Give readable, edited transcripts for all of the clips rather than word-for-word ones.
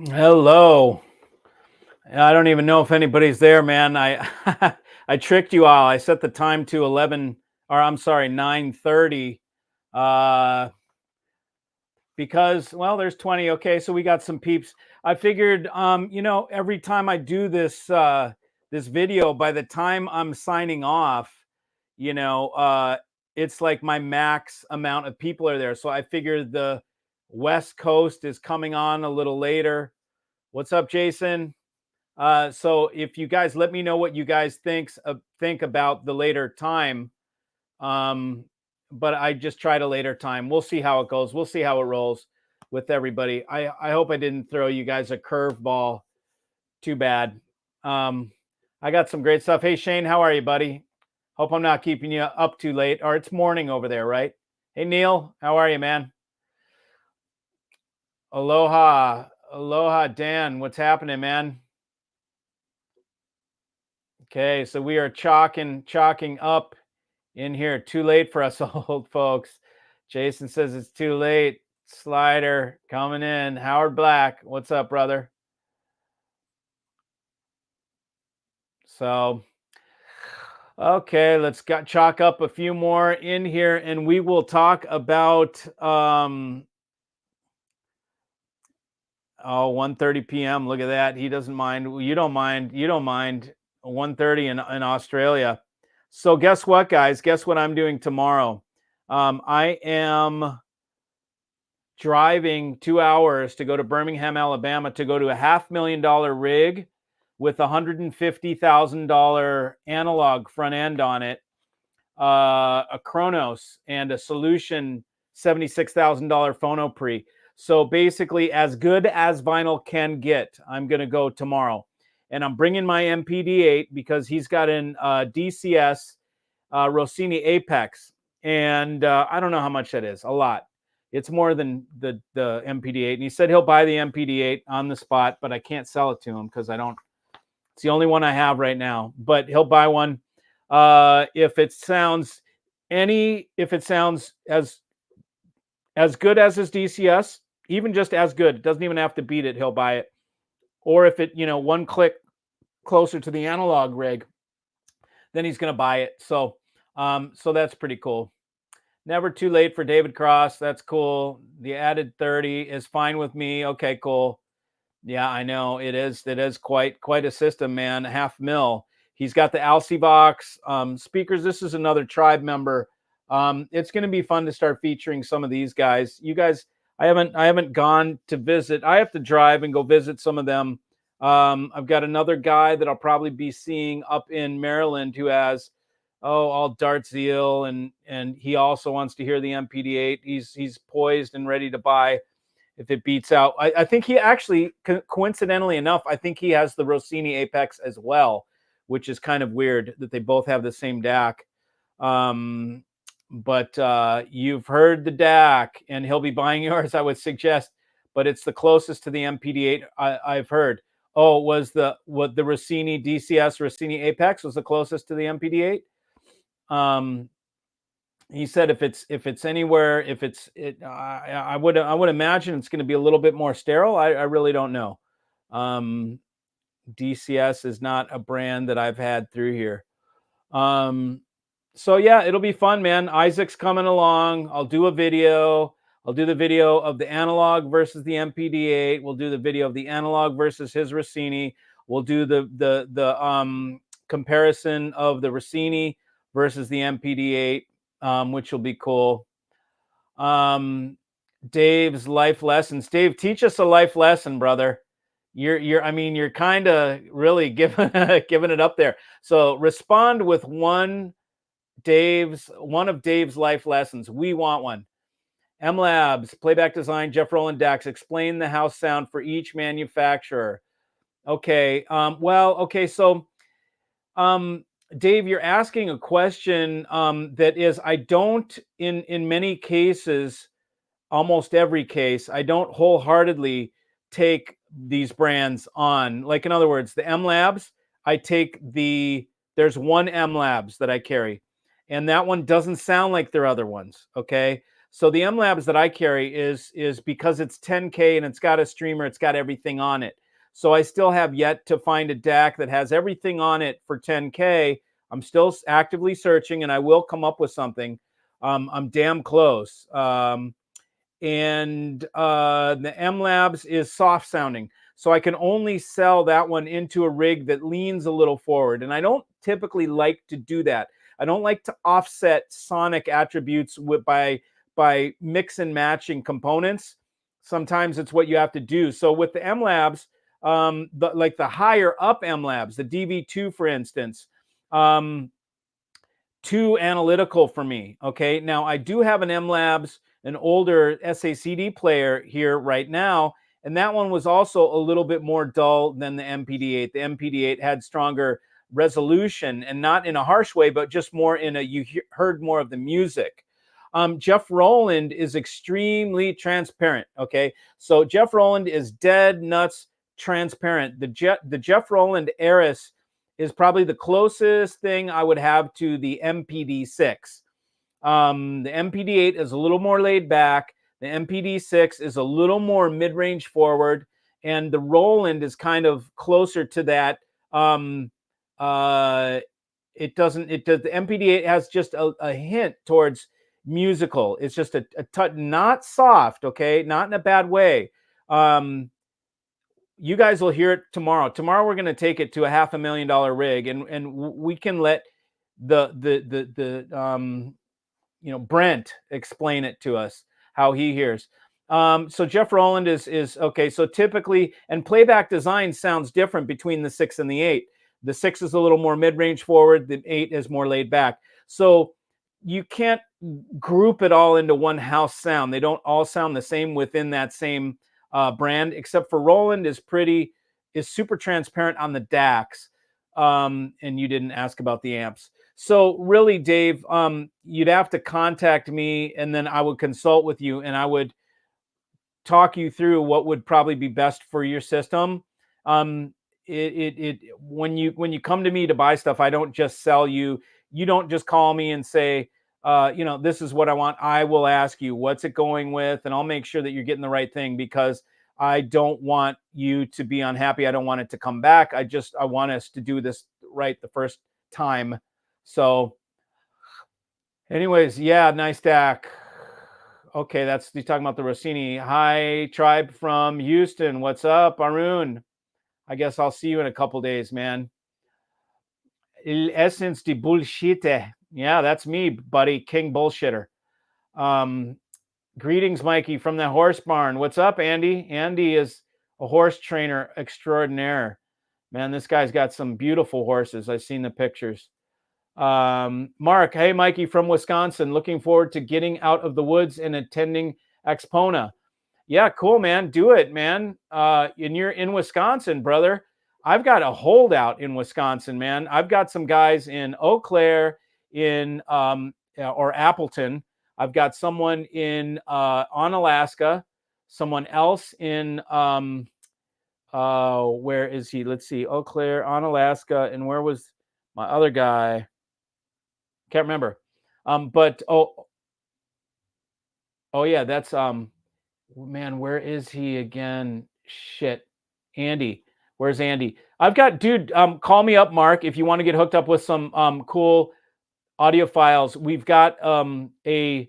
Hello. I don't even know if anybody's there, man. I I tricked you all. I set the time to 11 or I'm sorry, 9:30 uh because well, there's 20. Okay, so we got some peeps. I figured every time I do this video, by the time I'm signing off, you know, it's like my max amount of people are there. So I figured the West Coast is coming on a little later. What's up, Jason? So if you guys let me know what you guys think about the later time, um, but I just tried a later time. We'll see how it goes. We'll see how it rolls with everybody. I hope I didn't throw you guys a curveball. Too bad. Um, I got some great stuff. Hey Shane, how are you, buddy? Hope I'm not keeping you up too late. Or it's morning over there, right? Hey Neil, how are you, man? Aloha, aloha, Dan. What's happening, man? Okay, so we are chalking up in here. Too late for us old folks. Jason says it's too late. Slider coming in. Howard Black, what's up, brother? So, okay, let's chalk up a few more in here, and we will talk about 1:30 p.m. Look at that. He doesn't mind. You don't mind. You don't mind. 1:30 in Australia. So guess what, guys? Guess what I'm doing tomorrow? I am driving 2 hours to go to Birmingham, Alabama, to go to a $500,000 rig with $150,000 analog front end on it, a Kronos, and a Solution $76,000 phono pre. So basically, as good as vinyl can get, I'm going to go tomorrow. And I'm bringing my MPD8 because he's got an DCS Rossini Apex. And I don't know how much that is, a lot. It's more than the MPD8. And he said he'll buy the MPD8 on the spot, but I can't sell it to him because I don't. It's the only one I have right now, but he'll buy one. If it sounds as good as his DCS, even just as good, it doesn't even have to beat it, he'll buy it. Or if it, one click closer to the analog rig, then he's going to buy it. So that's pretty cool. Never too late for David Cross. That's cool. The added 30 is fine with me. Okay, cool. Yeah, I know it is. It is quite a system, man. $500,000. He's got the Alcivox speakers. This is another tribe member. It's going to be fun to start featuring some of these guys. You guys, I haven't gone to visit. I have to drive and go visit some of them. I've got another guy that I'll probably be seeing up in Maryland who has all Dart Zeal, and he also wants to hear the MPD8. He's poised and ready to buy if it beats out. I think he actually, coincidentally enough, I think he has the Rossini Apex as well, which is kind of weird that they both have the same DAC. But you've heard the DAC, and he'll be buying yours, I would suggest. But it's the closest to the MPD8 I've heard. Oh, was the Rossini DCS Rossini Apex was the closest to the MPD8? He said if it's anywhere, I would imagine it's going to be a little bit more sterile. I really don't know. DCS is not a brand that I've had through here. So yeah, it'll be fun, man. Isaac's coming along. I'll do a video. I'll do the video of the analog versus the MPD8. We'll do the video of the analog versus his Rossini. We'll do the comparison of the Rossini versus the MPD8, which will be cool. Dave's life lessons. Dave, teach us a life lesson, brother. You're kind of really giving it up there. So respond with one of Dave's life lessons. We want one. M Labs, Playback Design, Jeff Rowland DACs. Explain the house sound for each manufacturer. Okay. So Dave, you're asking a question that is, I don't, in many cases, almost every case, I don't wholeheartedly take these brands on. Like, in other words, the M Labs, there's one M Labs that I carry, and that one doesn't sound like their other ones, okay? So the M-Labs that I carry is because it's 10K and it's got a streamer, it's got everything on it. So I still have yet to find a DAC that has everything on it for 10K. I'm still actively searching, and I will come up with something. I'm damn close. And the M-Labs is soft sounding. So I can only sell that one into a rig that leans a little forward. And I don't typically like to do that. I don't like to offset sonic attributes by mix and matching components. Sometimes it's what you have to do. So with the M-Labs, like the higher up M-Labs, the DV2, for instance, too analytical for me. Okay, now I do have an M-Labs, an older SACD player here right now, and that one was also a little bit more dull than the MPD-8. The MPD-8 had stronger resolution, and not in a harsh way, but just more in a, you heard more of the music. Jeff Rowland is extremely transparent. Okay, so Jeff Rowland is dead nuts transparent. The Jeff Rowland Eris is probably the closest thing I would have to the MPD-6. The MPD-8 is a little more laid back. The MPD-6 is a little more mid-range forward, and the Roland is kind of closer to that. The MPD-8 has just a hint towards musical. It's just a touch, not soft, okay, not in a bad way. You guys will hear it tomorrow. Tomorrow we're going to take it to a $500,000 rig, and we can let Brent explain it to us how he hears. So Jeff Rowland is okay. So typically, and playback design sounds different between the 6 and the 8. The 6 is a little more mid-range forward. The 8 is more laid back. So you can't group it all into one house sound. They don't all sound the same within that same brand, except for Roland is super transparent on the DACs. And you didn't ask about the amps. So really, Dave, you'd have to contact me, and then I would consult with you, and I would talk you through what would probably be best for your system. When you come to me to buy stuff, I don't just sell you. You don't just call me and say, this is what I want. I will ask you, what's it going with? And I'll make sure that you're getting the right thing, because I don't want you to be unhappy. I don't want it to come back. I want us to do this right the first time. So anyways, yeah, nice DAC. Okay, you're talking about the Rossini. Hi, Tribe from Houston. What's up, Arun? I guess I'll see you in a couple days, man. El essence de bullshit. Yeah, that's me, buddy. King bullshitter. Greetings, Mikey, from the horse barn. What's up, Andy? Andy is a horse trainer extraordinaire. Man, this guy's got some beautiful horses. I've seen the pictures. Mark, hey, Mikey from Wisconsin. Looking forward to getting out of the woods and attending Expona. Yeah, cool, man. Do it, man. And you're in Wisconsin, brother. I've got a holdout in Wisconsin, man. I've got some guys in Eau Claire, or Appleton. I've got someone on Alaska, someone else in where is he? Let's see, Eau Claire, on Alaska, and where was my other guy? Can't remember. But yeah, that's man, where is he again? Shit. Andy. Where's Andy? I've got, dude, call me up, Mark, if you want to get hooked up with some cool audio files. We've got a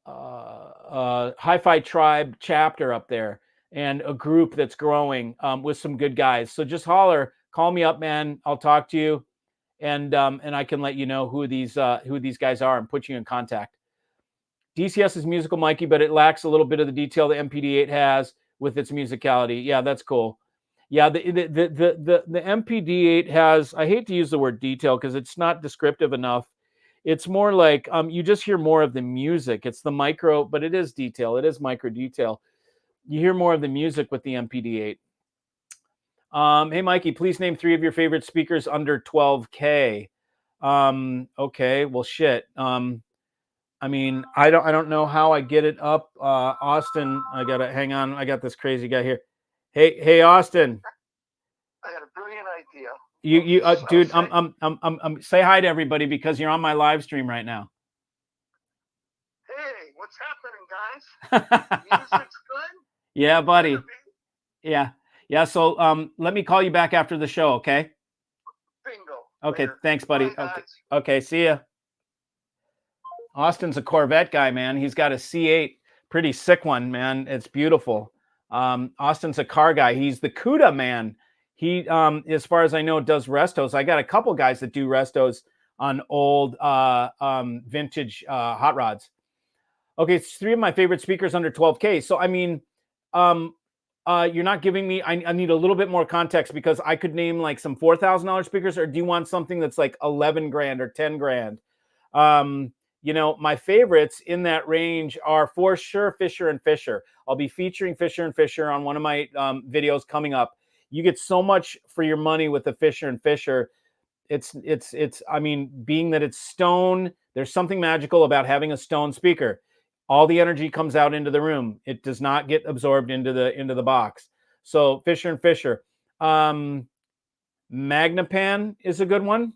Hi-Fi Tribe chapter up there, and a group that's growing with some good guys. So just holler, call me up, man. I'll talk to you, and I can let you know who these guys are and put you in contact. DCS is musical, Mikey, but it lacks a little bit of the detail the MPD-8 has with its musicality. Yeah, that's cool. Yeah, the MPD-8 has, I hate to use the word detail because it's not descriptive enough. It's more like you just hear more of the music. It's the micro, but it is detail. It is micro detail. You hear more of the music with the MPD-8. Hey, Mikey, please name 3 of your favorite speakers under 12K. Okay, well, shit. I mean, I don't know how I get it up. Austin, I gotta hang on. I got this crazy guy here. Hey, Austin. I got a brilliant idea. Dude, I'm say hi to everybody because you're on my live stream right now. Hey, what's what's happening, guys? Music's good? Yeah, buddy. Better be. Yeah. So let me call you back after the show, okay? Bingo. Okay, Later. thanks, buddy. Bye, guys. Okay, see ya. Austin's a Corvette guy, man. He's got a C8, pretty sick one, man. It's beautiful. Austin's a car guy. He's the CUDA man. He, as far as I know, does restos. I got a couple guys that do restos on old vintage hot rods. Okay, it's 3 of my favorite speakers under 12K. So, I mean, you're not giving me, I need a little bit more context, because I could name like some $4,000 speakers, or do you want something that's like 11 grand or 10 grand? You know, my favorites in that range are for sure Fisher and Fisher. I'll be featuring Fisher and Fisher on one of my videos coming up. You get so much for your money with the Fisher and Fisher. It's I mean, being that it's stone, there's something magical about having a stone speaker. All the energy comes out into the room. It does not get absorbed into the box. So Fisher and Fisher. Magnapan is a good one.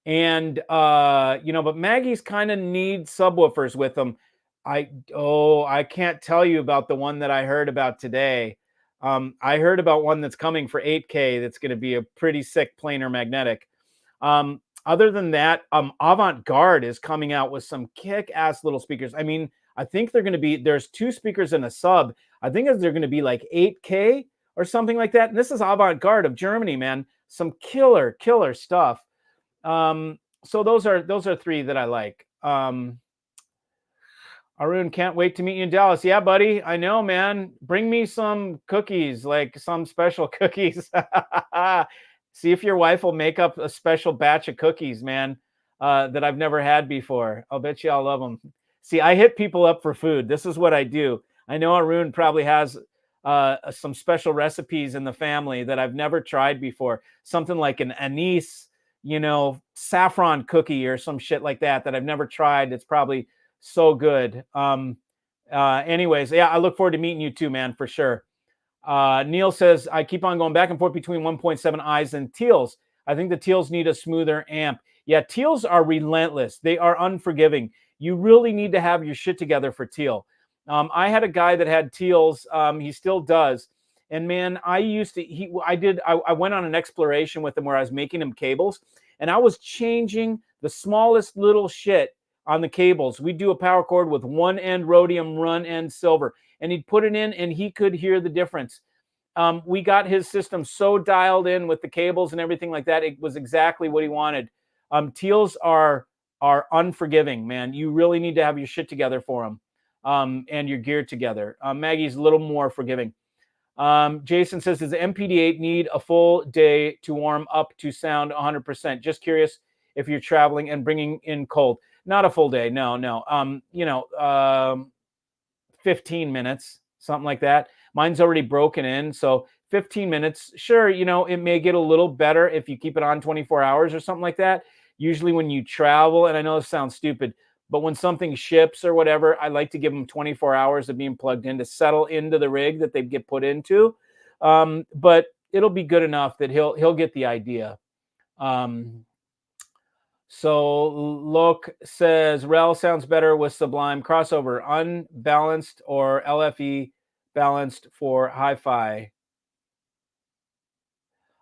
And you know, but Maggie's kind of need subwoofers with them. I can't tell you about the one that I heard about today. I heard about one that's coming for 8K that's going to be a pretty sick planar magnetic. Other than that, Avant-Garde is coming out with some kick-ass little speakers. I mean, I think they're going to be, there's 2 speakers in a sub. I think they're going to be like 8K or something like that. And this is Avant-Garde of Germany, man. Some killer stuff. So those are 3 that I like. Arun, can't wait to meet you in Dallas. Yeah, buddy. I know, man. Bring me some cookies, like some special cookies. See if your wife will make up a special batch of cookies, man, that I've never had before. I'll bet you I'll love them. See, I hit people up for food. This is what I do. I know Arun probably has some special recipes in the family that I've never tried before. Something like an anise, you know, saffron cookie or some shit like that I've never tried. It's probably so good. Anyways, yeah, I look forward to meeting you too, man, for sure. Neil says, I keep on going back and forth between 1.7 I's and Teals. I think the Teals need a smoother amp. Yeah, Teals are relentless. They are unforgiving. You really need to have your shit together for Teal. I had a guy that had Teals. He still does. And man, I went on an exploration with him where I was making him cables, and I was changing the smallest little shit on the cables. We'd do a power cord with one end rhodium, one end silver, and he'd put it in and he could hear the difference. We got his system so dialed in with the cables and everything like that. It was exactly what he wanted. Teals are unforgiving, man. You really need to have your shit together for them, and your gear together. Maggie's a little more forgiving. Jason says, does the MPD8 need a full day to warm up to sound 100%? Just curious if you're traveling and bringing in cold. Not a full day. No. 15 minutes, something like that. Mine's already broken in. So 15 minutes, sure. You know, it may get a little better if you keep it on 24 hours or something like that. Usually when you travel, and I know this sounds stupid, but when something ships or whatever, I like to give them 24 hours of being plugged in to settle into the rig that they get put into. But it'll be good enough that he'll get the idea. So Look says, Rel sounds better with Sublime crossover, unbalanced or LFE balanced for hi-fi.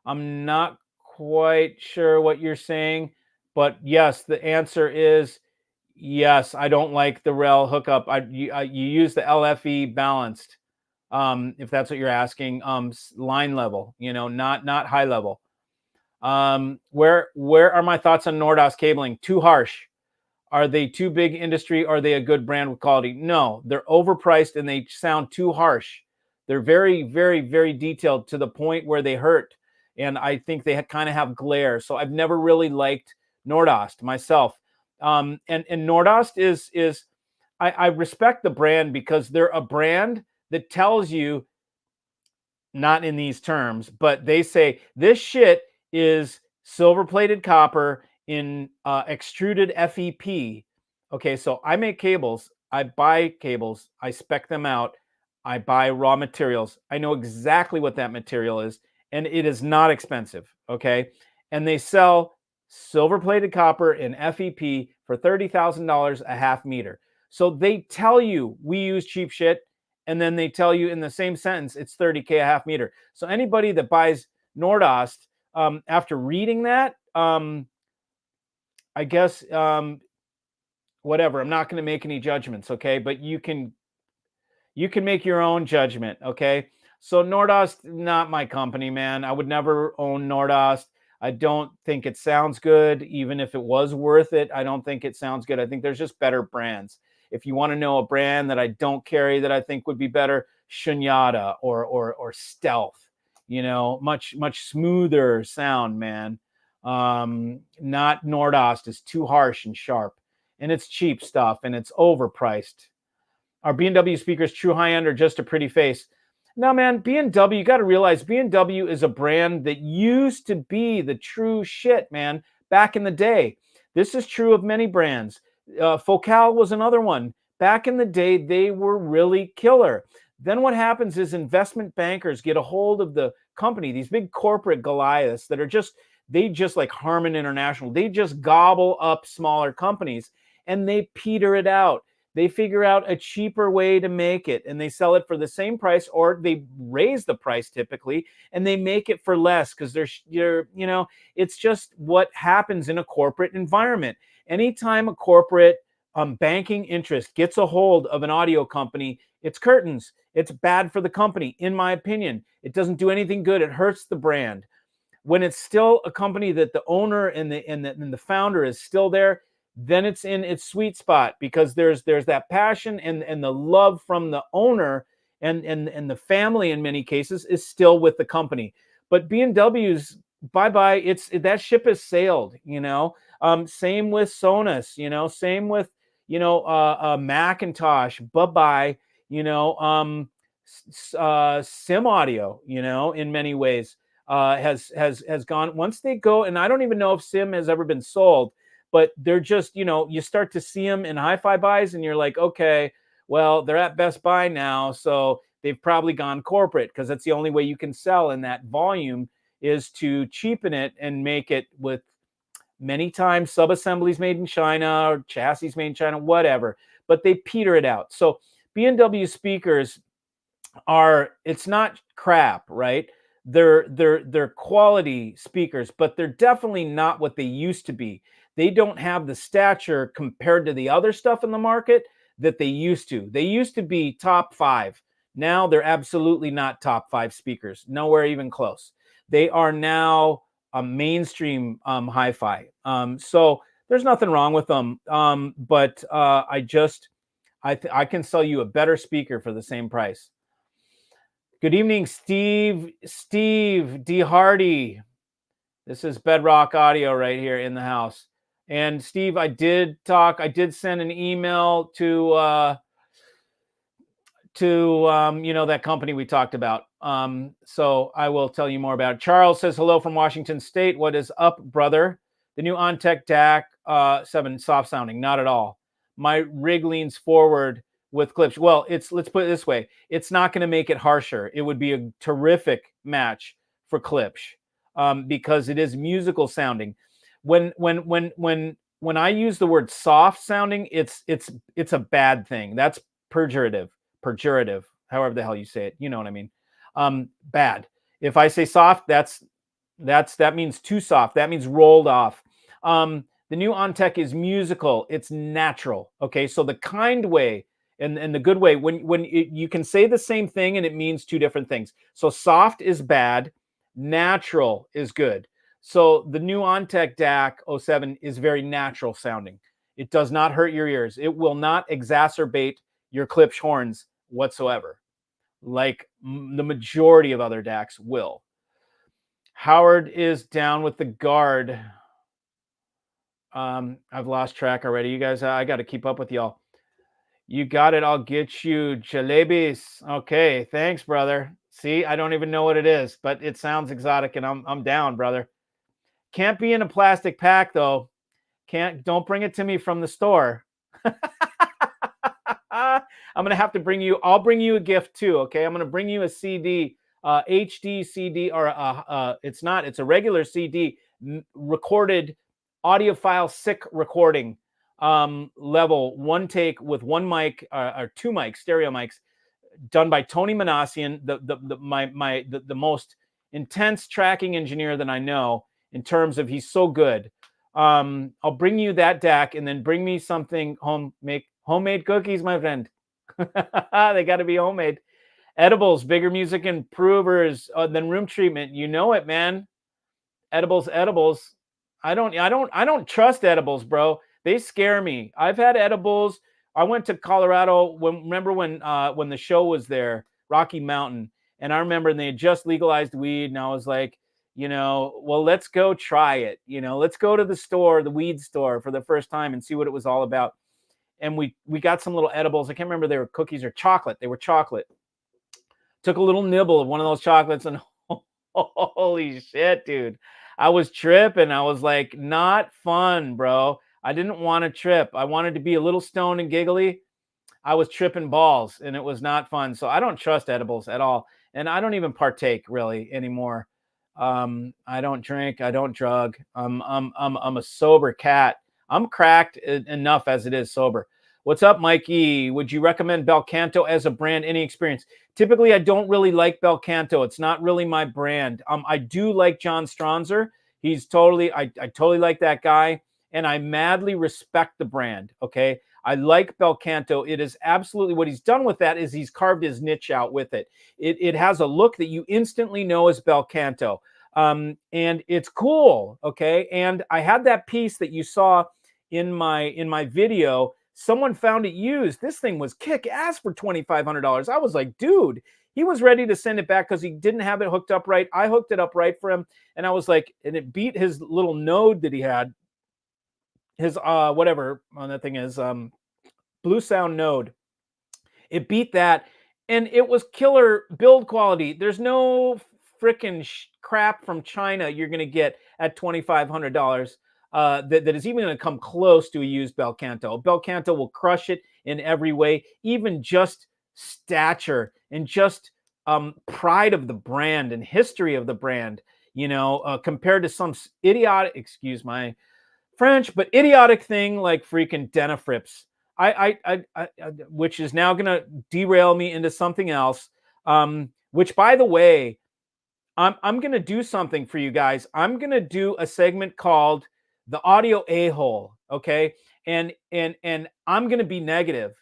I'm not quite sure what you're saying, but yes, the answer is yes. I don't like the Rel hookup. You use the LFE balanced, if that's what you're asking. Line level, you know, not high level. Where are my thoughts on Nordos cabling? Too harsh. Are they too big industry? Are they a good brand with quality? No, they're overpriced and they sound too harsh. They're very, very, very detailed to the point where they hurt. And I think they kind of have glare. So I've never really liked Nordost myself. And Nordost is I respect the brand because they're a brand that tells you, not in these terms, but they say this shit is silver-plated copper in extruded FEP. Okay, so I make cables. I buy cables. I spec them out. I buy raw materials. I know exactly what that material is, and it is not expensive, okay? And they sell silver-plated copper in FEP for $30,000 a half meter. So they tell you we use cheap shit, and then they tell you in the same sentence it's 30K a half meter. So anybody that buys Nordost, after reading that, I guess, whatever. I'm not going to make any judgments, okay? But you can make your own judgment, okay? So Nordost, not my company, man. I would never own Nordost. I don't think it sounds good, even if it was worth it. I don't think it sounds good. I think there's just better brands. If you want to know a brand that I don't carry that I think would be better, Shunyata or Stealth. You know, much smoother sound, man. Not Nordost is too harsh and sharp, and it's cheap stuff, and it's overpriced. Are B&W speakers true high-end or just a pretty face? No, man, B&W, you got to realize B&W is a brand that used to be the true shit, man, back in the day. This is true of many brands. Focal was another one. Back in the day, they were really killer. Then what happens is investment bankers get a hold of the company, these big corporate Goliaths that are they just like Harman International. They just gobble up smaller companies and they peter it out. They figure out a cheaper way to make it and they sell it for the same price, or they raise the price typically and they make it for less because it's just what happens in a corporate environment. Anytime a corporate banking interest gets a hold of an audio company, it's curtains. It's bad for the company, in my opinion. It doesn't do anything good. It hurts the brand. When it's still a company that the owner and the founder is still there, then it's in its sweet spot because there's that passion and the love from the owner and the family in many cases is still with the company. But B&W's bye-bye, that ship has sailed, you know. Same with Sonos, you know, same with, you know, Macintosh, bye-bye, you know, Sim Audio, you know, in many ways has gone. Once they go, and I don't even know if Sim has ever been sold, but they're just, you know, you start to see them in hi-fi buys and you're like, okay, well, they're at Best Buy now, so they've probably gone corporate because that's the only way you can sell in that volume is to cheapen it and make it with many times sub-assemblies made in China or chassis made in China, whatever, but they peter it out. So B&W speakers it's not crap, right? They're quality speakers, but they're definitely not what they used to be. They don't have the stature compared to the other stuff in the market that they used to. They used to be top 5. Now they're absolutely not top 5 speakers, nowhere even close. They are now a mainstream hi-fi. So there's nothing wrong with them. But I can sell you a better speaker for the same price. Good evening, Steve D. Hardy. This is Bedrock Audio right here in the house. And Steve, I did send an email to you know, that company we talked about. So I will tell you more about it. Charles says, hello from Washington State. What is up, brother? The new OnTech DAC 7 soft sounding, not at all. My rig leans forward with clips. Well, let's put it this way. It's not going to make it harsher. It would be a terrific match for Klipsch because it is musical sounding. When I use the word soft sounding, it's a bad thing. That's pejorative, however the hell you say it. You know what I mean? Bad. If I say soft, that means too soft. That means rolled off. The new OnTech is musical. It's natural. Okay, so the kind way and the good way, you can say the same thing and it means two different things. So soft is bad, natural is good. So the new OnTech DAC 07 is very natural sounding. It does not hurt your ears. It will not exacerbate your Klipsch horns whatsoever, like the majority of other DACs will. Howard is down with the guard. I've lost track already. You guys, I got to keep up with y'all. You got it. I'll get you jalebis. Okay, thanks, brother. See, I don't even know what it is, but it sounds exotic, and I'm down, brother. Can't be in a plastic pack though. Don't bring it to me from the store. I'm gonna have to bring you. I'll bring you a gift too. Okay, I'm gonna bring you a CD, HD CD, or it's not. It's a regular CD recorded audiophile SICK recording level, one take with one mic or two mics, stereo mics, done by Tony Manassian, the most intense tracking engineer that I know in terms of he's so good. I'll bring you that DAC and then bring me something make homemade cookies, my friend. They got to be homemade. Edibles, bigger music improvers than room treatment. You know it, man. Edibles. I don't trust edibles, bro. They scare me. I've had edibles. I went to Colorado remember when the show was there, Rocky Mountain, and I remember they had just legalized weed, and I was like, well, let's go try it. Let's go to the store, the weed store, for the first time and see what it was all about. And we got some little edibles. I can't remember if they were cookies or chocolate. They were chocolate. Took a little nibble of one of those chocolates, and holy shit, dude. I was tripping. I was like, not fun, bro. I didn't want to trip. I wanted to be a little stoned and giggly. I was tripping balls, and it was not fun. So I don't trust edibles at all. And I don't even partake really anymore. I don't drink. I don't drug. I'm a sober cat. I'm cracked enough as it is sober. What's up, Mikey? Would you recommend Bel Canto as a brand? Any experience? Typically, I don't really like Bel Canto. It's not really my brand. I do like John Stronzer. He's totally, I totally like that guy, and I madly respect the brand. Okay, I like Bel Canto. It is absolutely what he's done with that is he's carved his niche out with it. It has a look that you instantly know is Bel Canto, and it's cool. Okay, and I had that piece that you saw in my video. Someone found it used. This thing was kick ass for $2,500. I was like, dude, he was ready to send it back because he didn't have it hooked up right. I hooked it up right for him. And I was like, and it beat his little node that he had, his whatever on that thing is, Blue Sound node. It beat that, and it was killer build quality. There's no freaking crap from China you're gonna get at $2,500. That is even going to come close to a used Bel Canto. Bel Canto will crush it in every way, even just stature and just pride of the brand and history of the brand, compared to some idiotic, excuse my French, but idiotic thing like freaking Denafrips, which is now going to derail me into something else, which, by the way, I'm going to do something for you guys. I'm going to do a segment called the audio a-hole, okay? And I'm going to be negative,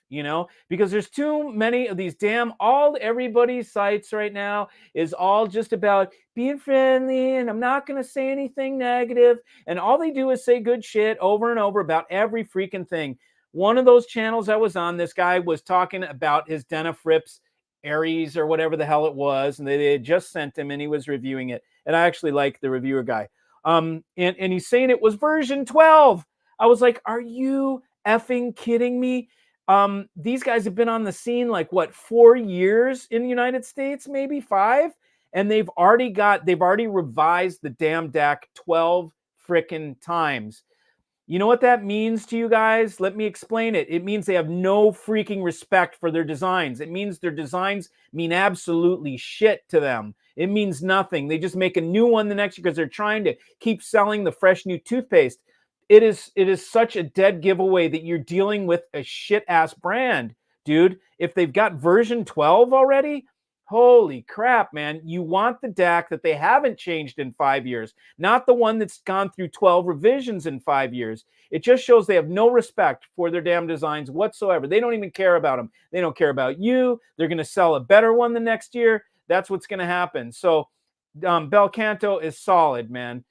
because there's too many of these everybody's sites right now is all just about being friendly, and I'm not going to say anything negative, and all they do is say good shit over and over about every freaking thing. One of those channels I was on, this guy was talking about his Denafrips Aries or whatever the hell it was, and they had just sent him, and he was reviewing it, and I actually like the reviewer guy. And he's saying it was version 12. I was like, are you effing kidding me? These guys have been on the scene like 4 years in the United States, maybe 5, and they've already revised the damn DAC 12 frickin' times. You know what that means to you guys? Let me explain it. It means they have no freaking respect for their designs. It means their designs mean absolutely shit to them. It means nothing. They just make a new one the next year because they're trying to keep selling the fresh new toothpaste. It is such a dead giveaway that you're dealing with a shit ass brand, dude. If they've got version 12 already, holy crap, man. You want the DAC that they haven't changed in 5 years, not the one that's gone through 12 revisions in 5 years. It just shows they have no respect for their damn designs whatsoever. They don't even care about them. They don't care about you. They're going to sell a better one the next year. That's what's going to happen. So Bel Canto is solid, man.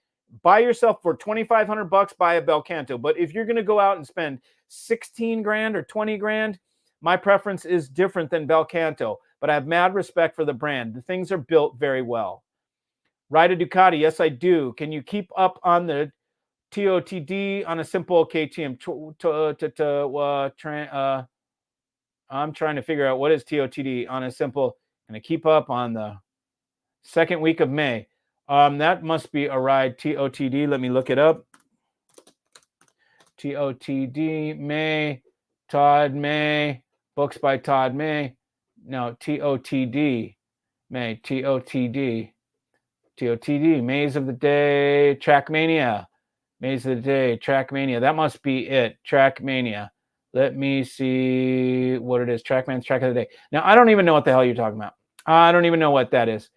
Buy yourself for $2,500, buy a Bel Canto. But if you're going to go out and spend 16 grand or 20 grand, my preference is different than Bel Canto. But I have mad respect for the brand. The things are built very well. Ride a Ducati. Yes, I do. Can you keep up on the TOTD on a simple KTM? I'm trying to figure out what is TOTD on a simple. Can I keep up on the second week of May? That must be a ride. TOTD. Let me look it up. TOTD May. Todd May. Books by Todd May. No, TOTD. May. TOTD. TOTD. Maze of the Day. Trackmania. Maze of the Day, Trackmania. That must be it. Trackmania. Let me see what it is. Trackman's Track of the Day. Now, I don't even know what the hell you're talking about. I don't even know what that is.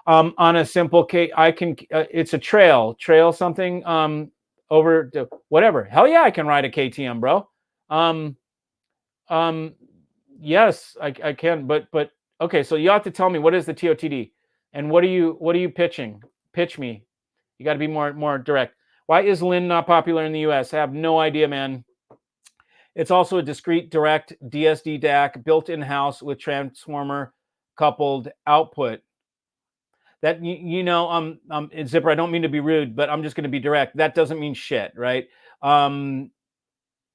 On a simple case, I can, it's a trail something, over to whatever. Hell yeah, I can ride a KTM, bro. Yes, I can, but okay, so you have to tell me, what is the TOTD and what are you pitching? Pitch me. You got to be more direct. Why is Lin not popular in the US? I have no idea, man. It's also a discrete direct DSD DAC built in-house with transformer coupled output. That, Zipper, I don't mean to be rude, but I'm just going to be direct. That doesn't mean shit, right?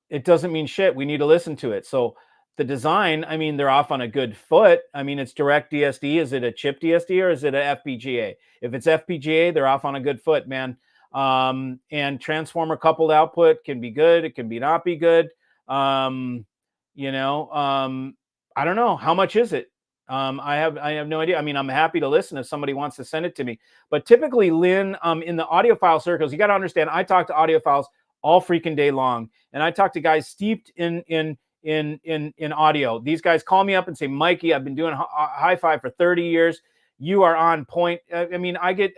It doesn't mean shit. We need to listen to it. So the design, I mean, they're off on a good foot. I mean, it's direct DSD. Is it a chip DSD or is it a FPGA? If it's FPGA, they're off on a good foot, man. And transformer coupled output can be good. It can be not be good. I don't know. How much is it? I have no idea. I mean, I'm happy to listen if somebody wants to send it to me. But typically, Lin, in the audiophile circles, you got to understand, I talk to audiophiles all freaking day long, and I talk to guys steeped in audio. These guys call me up and say, Mikey, I've been doing hi-fi for 30 years. You are on point. I mean, I get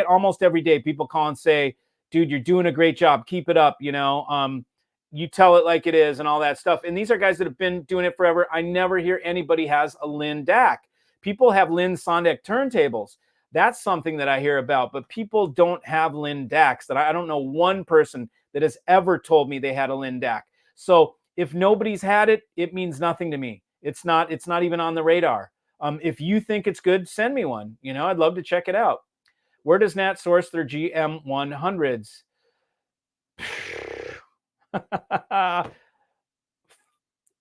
almost every day people call and say, dude, you're doing a great job. Keep it up. You tell it like it is and all that stuff. And these are guys that have been doing it forever. I never hear anybody has a Lin DAC. People have Lin Sondek turntables. That's something that I hear about, but people don't have Lin DACs. That I don't know one person that has ever told me they had a Lin DAC. So if nobody's had it, it means nothing to me. It's not even on the radar. If you think it's good, send me one. I'd love to check it out. Where does Nat source their GM100s?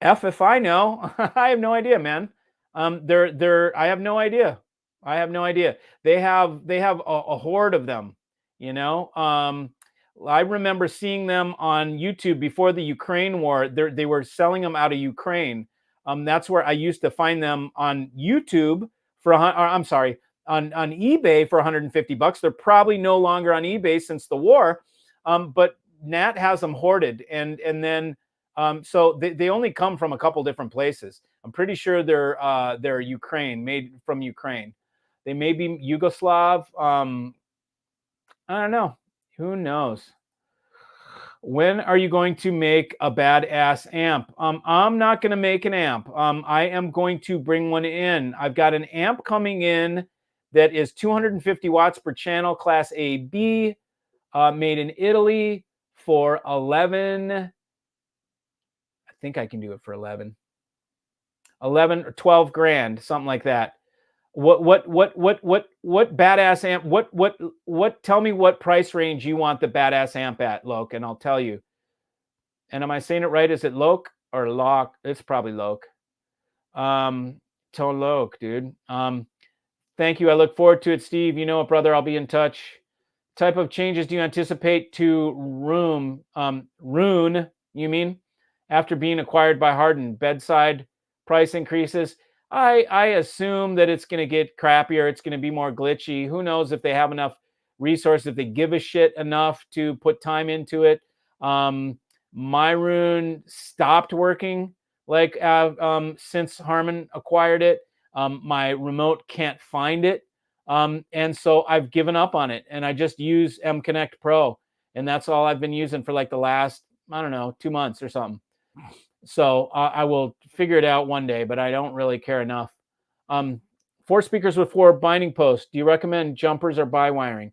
F if I know. I have no idea, man. I have no idea. They have a horde of them, I remember seeing them on YouTube before the Ukraine war. They were selling them out of Ukraine. That's where I used to find them on YouTube on eBay for $150. They're probably no longer on eBay since the war. But Nat has them hoarded, and then so they only come from a couple different places. I'm pretty sure they're Ukraine, made from Ukraine. They may be Yugoslav. I don't know. Who knows? When are you going to make a badass amp? I'm not going to make an amp. I am going to bring one in. I've got an amp coming in that is 250 watts per channel, class AB, made in Italy for 11. I think I can do it for 11 or 12 grand, something like that. What badass amp? What? Tell me what price range you want the badass amp at, Loke, and I'll tell you. And am I saying it right? Is it Loke or Locke? It's probably Loke. Tone Loke, dude. Thank you. I look forward to it, Steve. You know what, brother? I'll be in touch. Type of changes do you anticipate to Rune? You mean after being acquired by Hardin? Bedside price increases. I assume that it's going to get crappier. It's going to be more glitchy. Who knows if they have enough resources, if they give a shit enough to put time into it. My Rune stopped working since Harman acquired it. My remote can't find it. And so I've given up on it, and I just use M Connect Pro, and that's all I've been using for like the last, I don't know, 2 months or something. So I will figure it out one day, but I don't really care enough. 4 speakers with 4 binding posts. Do you recommend jumpers or bi-wiring?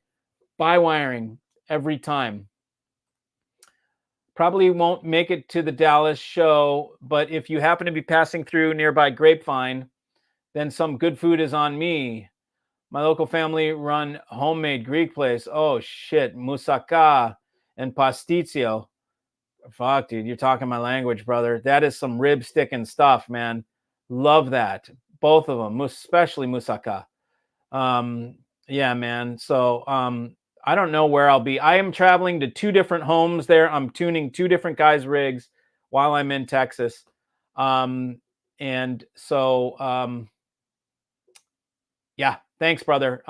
Bi-wiring every time. Probably won't make it to the Dallas show, but if you happen to be passing through nearby Grapevine, then some good food is on me. My local family run homemade Greek place. Oh shit, moussaka and pasticcio. Fuck, dude, you're talking my language, brother. That is some rib sticking stuff, man. Love that. Both of them, especially moussaka. Yeah, man. So I don't know where I'll be. I am traveling to 2 different homes there. I'm tuning 2 different guys' rigs while I'm in Texas. And so yeah, thanks, brother.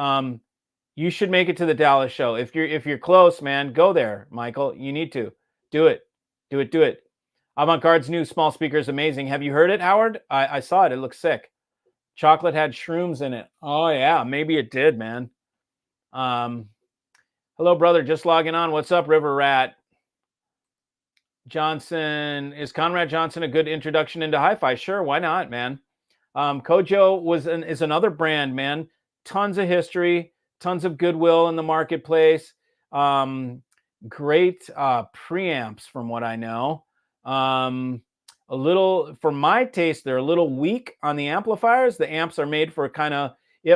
You should make it to the Dallas show. If you're close, man, go there, Michael. You need to do it. Do it. Do it. Avant-Garde's new small speaker is amazing. Have you heard it, Howard? I saw it. It looks sick. Chocolate had shrooms in it. Oh yeah, maybe it did, man. Hello, brother. Just logging on. What's up, River Rat? Johnson, is Conrad Johnson a good introduction into hi-fi? Sure, why not, man? Kojo is another brand, man. Tons of history, tons of goodwill in the marketplace. Great preamps, from what I know. A little, for my taste, they're a little weak on the amplifiers. The amps are made for kind of,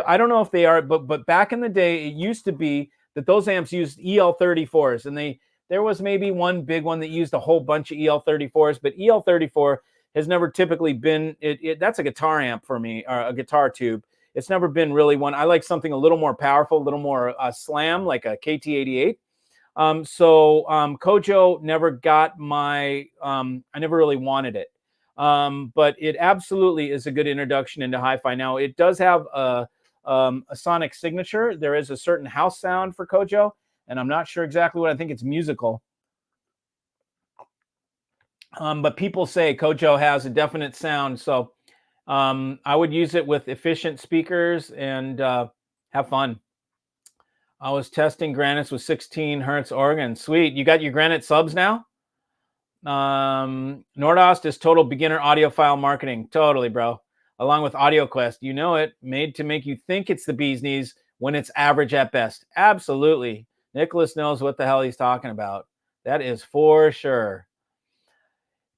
I don't know if they are, but back in the day, it used to be that those amps used EL34s, and there was maybe one big one that used a whole bunch of EL34s, but EL34 has never typically been, that's a guitar amp for me, or a guitar tube. It's never been really one. I like something a little more powerful, a little more slam, like a KT88. Kojo never got my, I never really wanted it. But it absolutely is a good introduction into hi-fi. Now, it does have a sonic signature. There is a certain house sound for Kojo, and I'm not sure exactly what. I think it's musical. But people say Kojo has a definite sound, so I would use it with efficient speakers and have fun. I was testing Granites with 16 hertz organ. Sweet. You got your Granite subs now? Nordost is total beginner audiophile marketing. Totally, bro. Along with AudioQuest. You know it. Made to make you think it's the bee's knees when it's average at best. Absolutely. Nicholas knows what the hell he's talking about. That is for sure.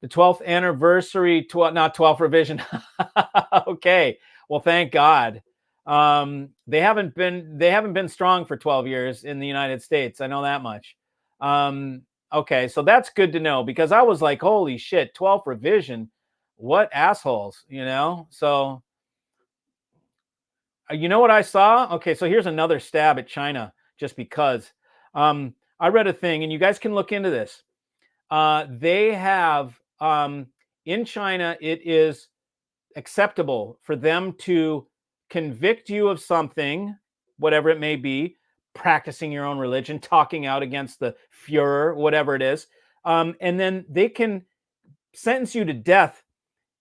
The 12th anniversary, not 12th revision. Okay. Well, thank God. They haven't been strong for 12 years in the United States. I know that much. Okay, so that's good to know, because I was like, holy shit, 12th revision, what assholes, you know? So you know what I saw? Okay, so here's another stab at China, just because. I read a thing, and you guys can look into this. They have, in China, it is acceptable for them to convict you of something, whatever it may be, practicing your own religion, talking out against the Führer, whatever it is. And then they can sentence you to death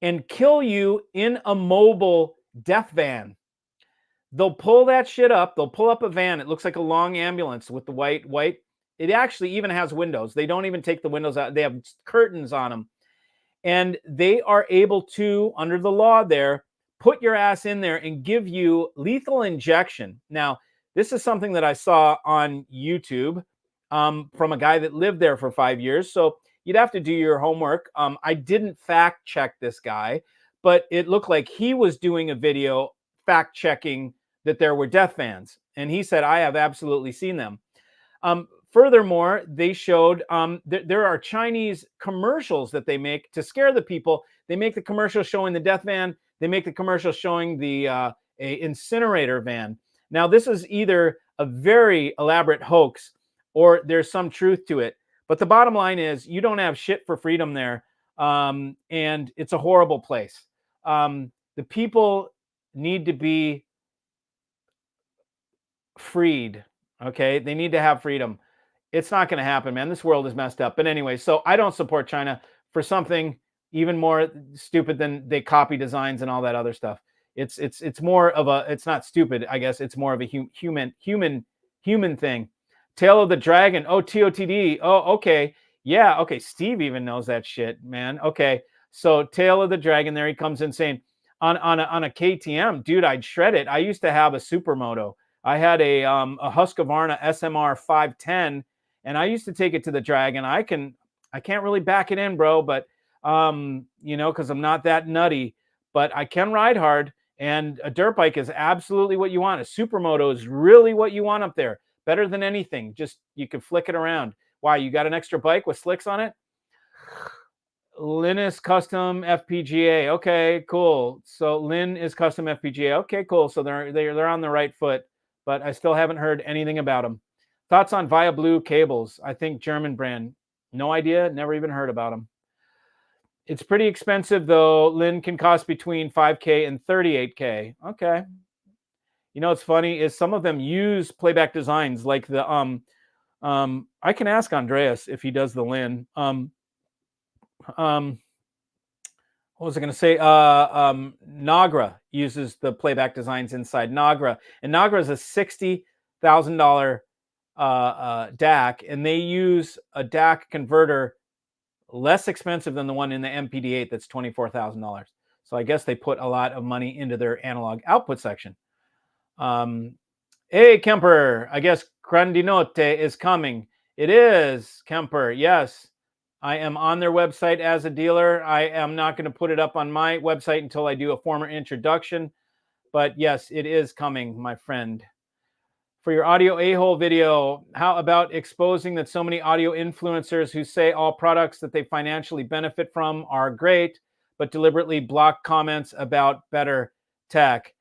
and kill you in a mobile death van. They'll pull that shit up. They'll pull up a van. It looks like a long ambulance with the white. It actually even has windows. They don't even take the windows out. They have curtains on them. And they are able to, under the law there, put your ass in there and give you lethal injection. Now, this is something that I saw on YouTube from a guy that lived there for 5 years. So you'd have to do your homework. I didn't fact check this guy, but it looked like he was doing a video fact checking that there were death vans. And he said, I have absolutely seen them. Furthermore, they showed there are Chinese commercials that they make to scare the people. They make the commercial showing the death van. They make the commercial showing the a incinerator van. Now, this is either a very elaborate hoax or there's some truth to it. But the bottom line is you don't have shit for freedom there. And it's a horrible place. The people need to be freed. Okay. They need to have freedom. It's not going to happen, man. This world is messed up. But anyway, so I don't support China for something even more stupid than they copy designs and all that other stuff. It's more of a, it's not stupid, I guess. It's more of a human thing. Tail of the Dragon. Oh, TOTD. Oh, okay. Yeah. Okay. Steve even knows that shit, man. Okay. So Tail of the Dragon, there he comes in saying on a KTM, dude, I'd shred it. I used to have a Supermoto. I had a Husqvarna SMR 510. And I used to take it to the Dragon. I can't really back it in, bro, but you know, because I'm not that nutty, but I can ride hard. And a dirt bike is absolutely what you want. A Supermoto is really what you want up there. Better than anything. Just you can flick it around. Why? You got an extra bike with slicks on it? Lin is custom FPGA. Okay, cool. So Lin is custom FPGA. Okay, cool. So they're on the right foot, but I still haven't heard anything about them. Thoughts on Via Blue cables? I think German brand. No idea. Never even heard about them. It's pretty expensive, though. Lin can cost between $5K and $38K. Okay. You know what's funny is some of them use playback designs like the I can ask Andreas if he does the Lin. What was I going to say? Nagra uses the playback designs inside Nagra, and Nagra is a $60,000 DAC, and they use a DAC converter less expensive than the one in the MPD8 that's $24,000. So I guess they put a lot of money into their analog output section. Hey, Kemper, I guess Grandinote is coming. It is, Kemper, yes. I am on their website as a dealer. I am not going to put it up on my website until I do a formal introduction. But yes, it is coming, my friend. For your audio a-hole video, how about exposing that so many audio influencers who say all products that they financially benefit from are great, but deliberately block comments about better tech?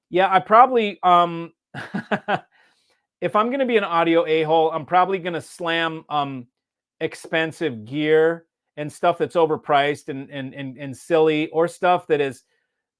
Yeah, I probably, if I'm going to be an audio a-hole, I'm probably going to slam expensive gear and stuff that's overpriced and silly, or stuff that is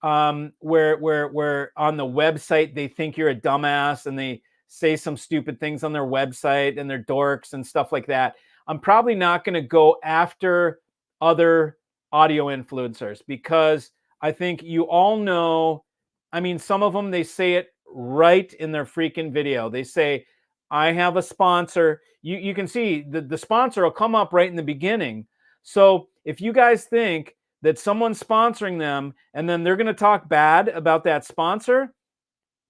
where on the website they think you're a dumbass and they say some stupid things on their website and they're dorks and stuff like that. I'm probably not going to go after other audio influencers, because I think you all know, I mean, some of them, they say it right in their freaking video. They say, I have a sponsor. You can see the sponsor will come up right in the beginning. So if you guys think that someone's sponsoring them and then they're going to talk bad about that sponsor,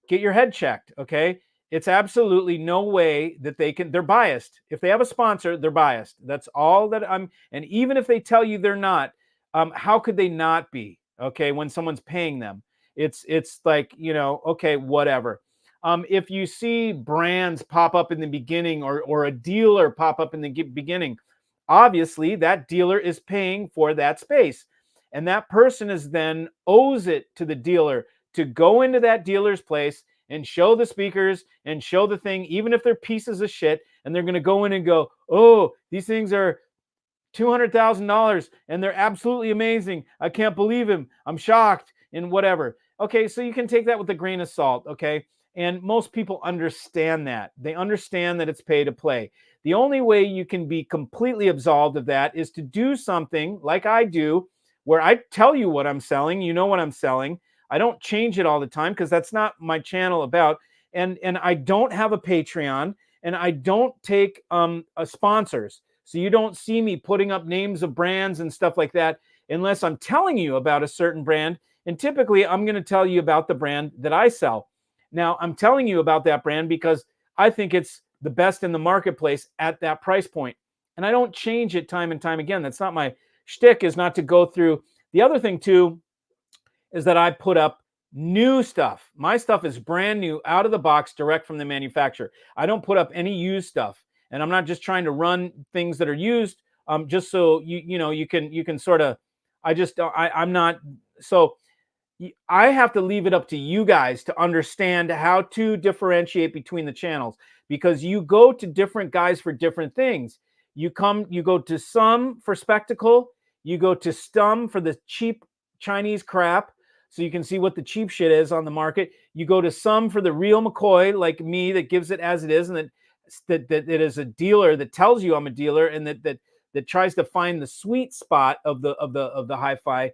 get your head checked, okay? It's absolutely no way that they're biased. If they have a sponsor, they're biased. That's all that and even if they tell you they're not, how could they not be, okay, when someone's paying them? It's like, okay, whatever. If you see brands pop up in the beginning, or a dealer pop up in the beginning, obviously that dealer is paying for that space. And that person is then owes it to the dealer to go into that dealer's place and show the speakers and show the thing, even if they're pieces of shit, and they're going to go in and go, oh, these things are $200,000 and they're absolutely amazing. I can't believe him. I'm shocked, and whatever. Okay, so you can take that with a grain of salt, okay? And most people understand that. They understand that it's pay to play. The only way you can be completely absolved of that is to do something like I do, where I tell you what I'm selling. You know what I'm selling. I don't change it all the time, because that's not my channel about. And I don't have a Patreon, and I don't take sponsors. So you don't see me putting up names of brands and stuff like that unless I'm telling you about a certain brand. And typically I'm going to tell you about the brand that I sell. Now, I'm telling you about that brand because I think it's the best in the marketplace at that price point. And I don't change it time and time again. That's not my shtick, is not to go through. The other thing too is that I put up new stuff. My stuff is brand new, out of the box, direct from the manufacturer. I don't put up any used stuff. And I'm not just trying to run things that are used, just so you can sort of. I'm not. So I have to leave it up to you guys to understand how to differentiate between the channels, because you go to different guys for different things. You go to some for spectacle, you go to some for the cheap Chinese crap, so you can see what the cheap shit is on the market. You go to some for the real McCoy, like me, that gives it as it is, and that it is a dealer that tells you I'm a dealer, and that tries to find the sweet spot of the hi-fi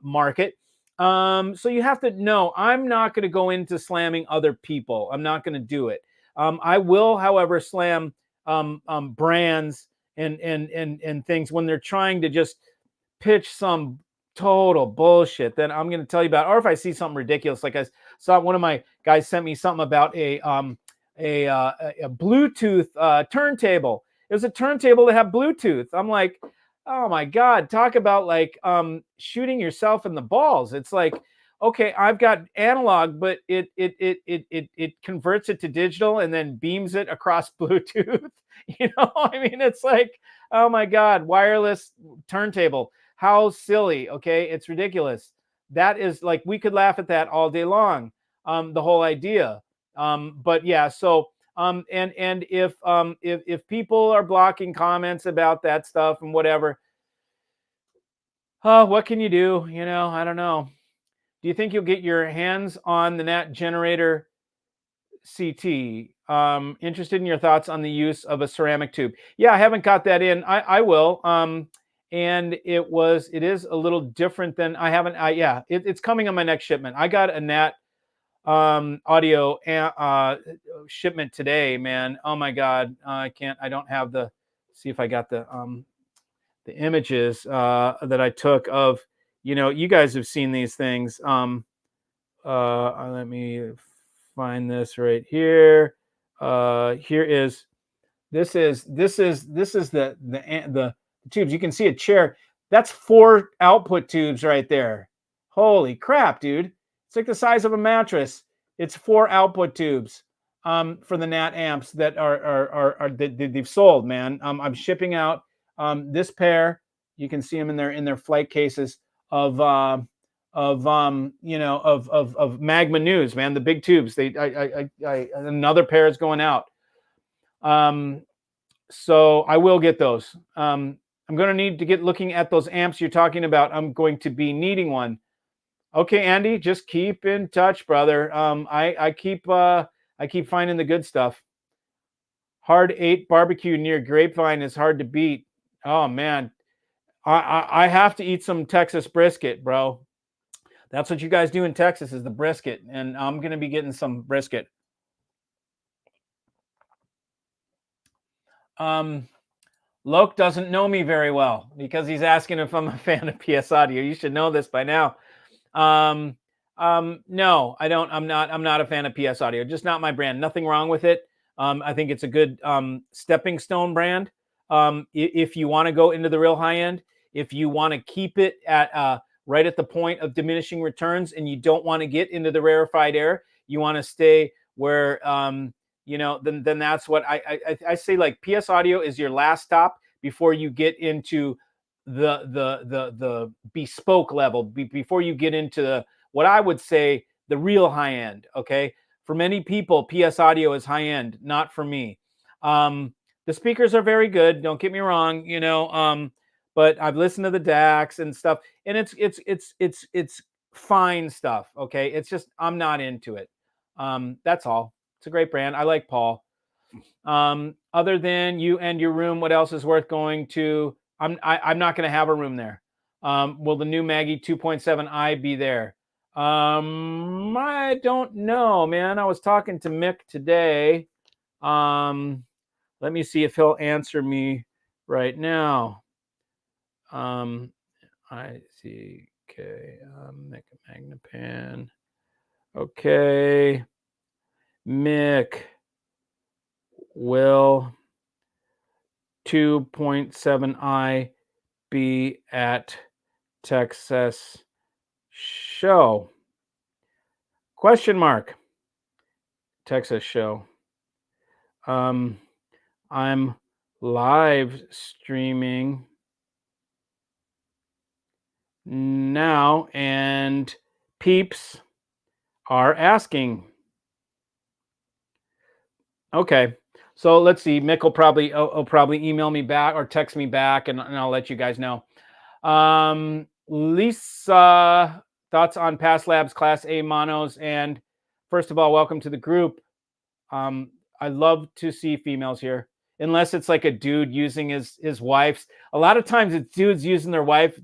market. So you have to know, I'm not going to go into slamming other people. I'm not going to do it. I will, however, slam brands and things when they're trying to just pitch some total bullshit. Then I'm going to tell you about, or if I see something ridiculous, like I saw one of my guys sent me something about a Bluetooth turntable. It was a turntable that had Bluetooth. I'm like, oh my God, talk about like shooting yourself in the balls. It's like, okay, I've got analog, but it converts it to digital and then beams it across Bluetooth. I mean, it's like, oh my God, wireless turntable. How silly. Okay, it's ridiculous. That is like, we could laugh at that all day long. The whole idea. But yeah, so and if people are blocking comments about that stuff and whatever, what can you do? I don't know. Do you think you'll get your hands on the NAT generator CT? Interested in your thoughts on the use of a ceramic tube. Yeah, I haven't got that in. I will. And it is a little different than it's coming on my next shipment. I got a NAT audio shipment today, man. Oh my God. I don't have see if I got the images that I took of, you guys have seen these things. Let me find this right here. This is the tubes. You can see a chair. That's 4 output tubes right there. Holy crap, dude. It's like the size of a mattress. It's 4 output tubes for the NAT amps that that they've sold, man. I'm shipping out this pair. You can see them in their flight cases of Magma News, man. The big tubes. Another pair is going out. So I will get those. I'm going to need to get looking at those amps you're talking about. I'm going to be needing one. Okay, Andy, just keep in touch, brother. I keep finding the good stuff. Hard 8 barbecue near Grapevine is hard to beat. Oh man, I have to eat some Texas brisket, bro. That's what you guys do in Texas is the brisket, and I'm gonna be getting some brisket. Loke doesn't know me very well because he's asking if I'm a fan of PS Audio. You should know this by now. No, I don't. I'm not a fan of PS Audio. Just not my brand. Nothing wrong with it. I think it's a good stepping stone brand. If you want to go into the real high end, if you want to keep it at right at the point of diminishing returns, and you don't want to get into the rarefied air, you want to stay where then that's what I say. Like PS Audio is your last stop before you get into the bespoke level, before you get into what I would say the real high end. Okay, for many people, PS Audio is high end. Not for me. The speakers are very good. Don't get me wrong. But I've listened to the DACs and stuff, and it's fine stuff. Okay, it's just I'm not into it. That's all. It's a great brand. I like Paul. Other than you and your room, what else is worth going to? I'm not going to have a room there. Will the new Maggie 2.7i be there? I don't know, man. I was talking to Mick today. Let me see if he'll answer me right now. I see. Okay. Mick Magnapan. Okay. Mick, will 2.7i be at Texas show? Question mark. Texas show. I'm live streaming now, and peeps are asking. Okay, so let's see. Mick will probably email me back or text me back, and I'll let you guys know. Lisa, thoughts on Pass Labs Class A monos? And first of all, welcome to the group. I love to see females here, unless it's like a dude using his wife's. A lot of times it's dudes using their wife's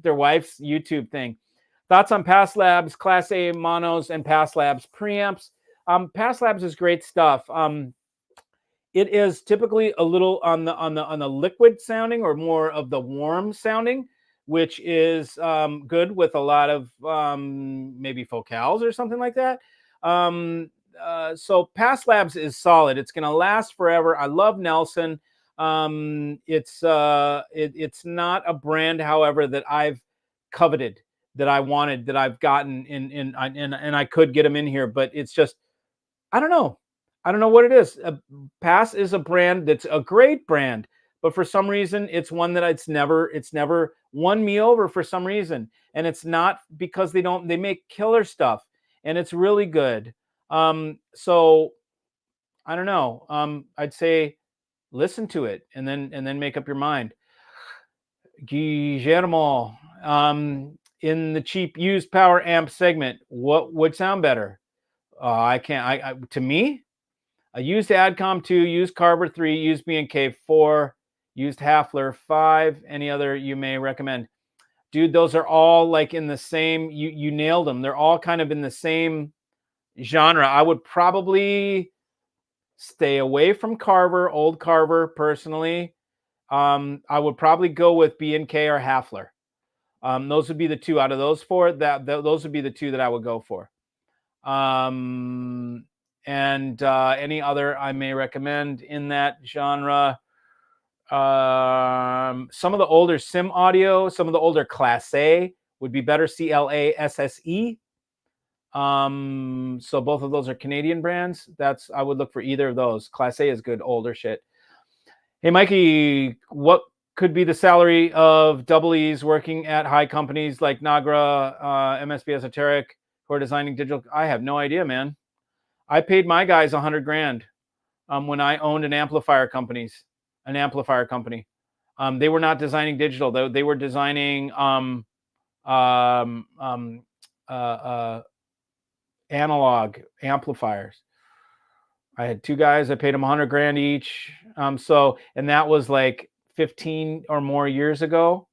YouTube thing. Thoughts on Pass Labs Class A monos and Pass Labs preamps? Pass Labs is great stuff. It is typically a little on the liquid sounding or more of the warm sounding, which is good with a lot of maybe focals or something like that. So Pass Labs is solid. It's going to last forever. I love Nelson. It's not a brand, however, that I've coveted, that I wanted, that I've gotten and I could get them in here, but it's just, I don't know. I don't know what it is. Pass is a brand that's a great brand, but for some reason, it's one that it's never won me over for some reason. And it's not because they make killer stuff and it's really good. So I don't know. I'd say listen to it and then make up your mind. Guillermo, in the cheap used power amp segment, what would sound better? I can't. To me, a used Adcom 2, used Carver 3, used B&K 4, used Hafler 5. Any other you may recommend? Dude, those are all like in the same. You nailed them. They're all kind of in the same genre. I would probably stay away from Carver, old Carver, personally. I would probably go with B&K or Hafler. Those would be the two out of those four. Those would be the two that I would go for. And any other I may recommend in that genre. Some of the older Sim Audio, some of the older Class A would be better. CLASSE. So both of those are Canadian brands. I would look for either of those. Class A is good older shit. Hey, Mikey, what could be the salary of double E's working at high companies like Nagra, MSB Esoteric, who are designing digital? I have no idea, man. I paid my guys $100 grand when I owned an amplifier company. They were not designing digital, though. They were designing analog amplifiers. I had two guys. I paid them $100 grand each. And that was like 15 or more years ago.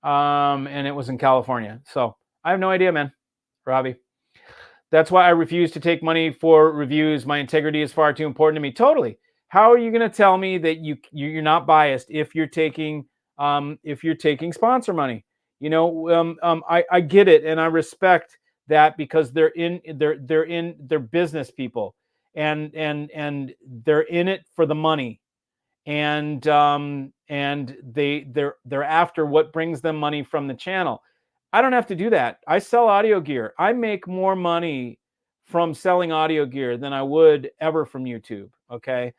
And it was in California. So I have no idea, man. Robbie. That's why I refuse to take money for reviews. My integrity is far too important to me. Totally. How are you going to tell me that you're not biased if you're taking sponsor money? I get it, and I respect that, because they're business people, and they're in it for the money, and they're after what brings them money from the channel. I don't have to do that. I sell audio gear. I make more money from selling audio gear than I would ever from YouTube. Okay.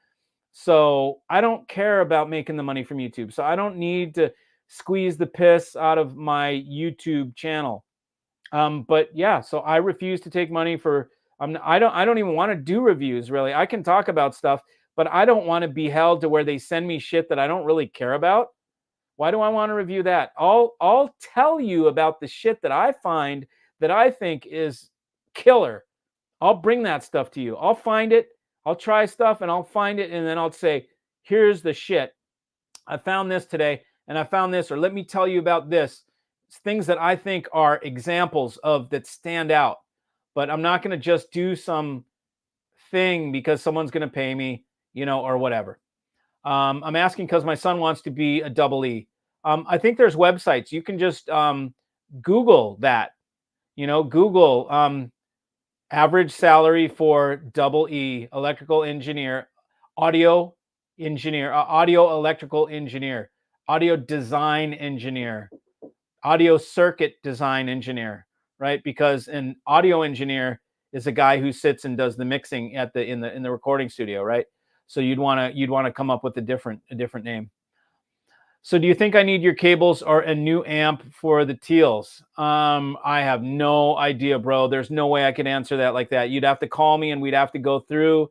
So I don't care about making the money from YouTube. So I don't need to squeeze the piss out of my YouTube channel. But yeah, so I refuse to take money for, I don't even want to do reviews, really. I can talk about stuff, but I don't want to be held to where they send me shit that I don't really care about. Why do I want to review that? I'll tell you about the shit that I find that I think is killer. I'll bring that stuff to you. I'll find it. I'll try stuff and I'll find it. And then I'll say, here's the shit. I found this today and I found this, or let me tell you about this. It's things that I think are examples of that stand out. But I'm not going to just do some thing because someone's going to pay me, or whatever. I'm asking because my son wants to be a double E. I think there's websites. You can just Google that. Google average salary for double E, electrical engineer, audio engineer, audio electrical engineer, audio design engineer, audio circuit design engineer, right? Because an audio engineer is a guy who sits and does the mixing in the recording studio, right? So you'd want to come up with a different name. So do you think I need your cables or a new amp for the Teals? I have no idea, bro. There's no way I could answer that like that. You'd have to call me and we'd have to go through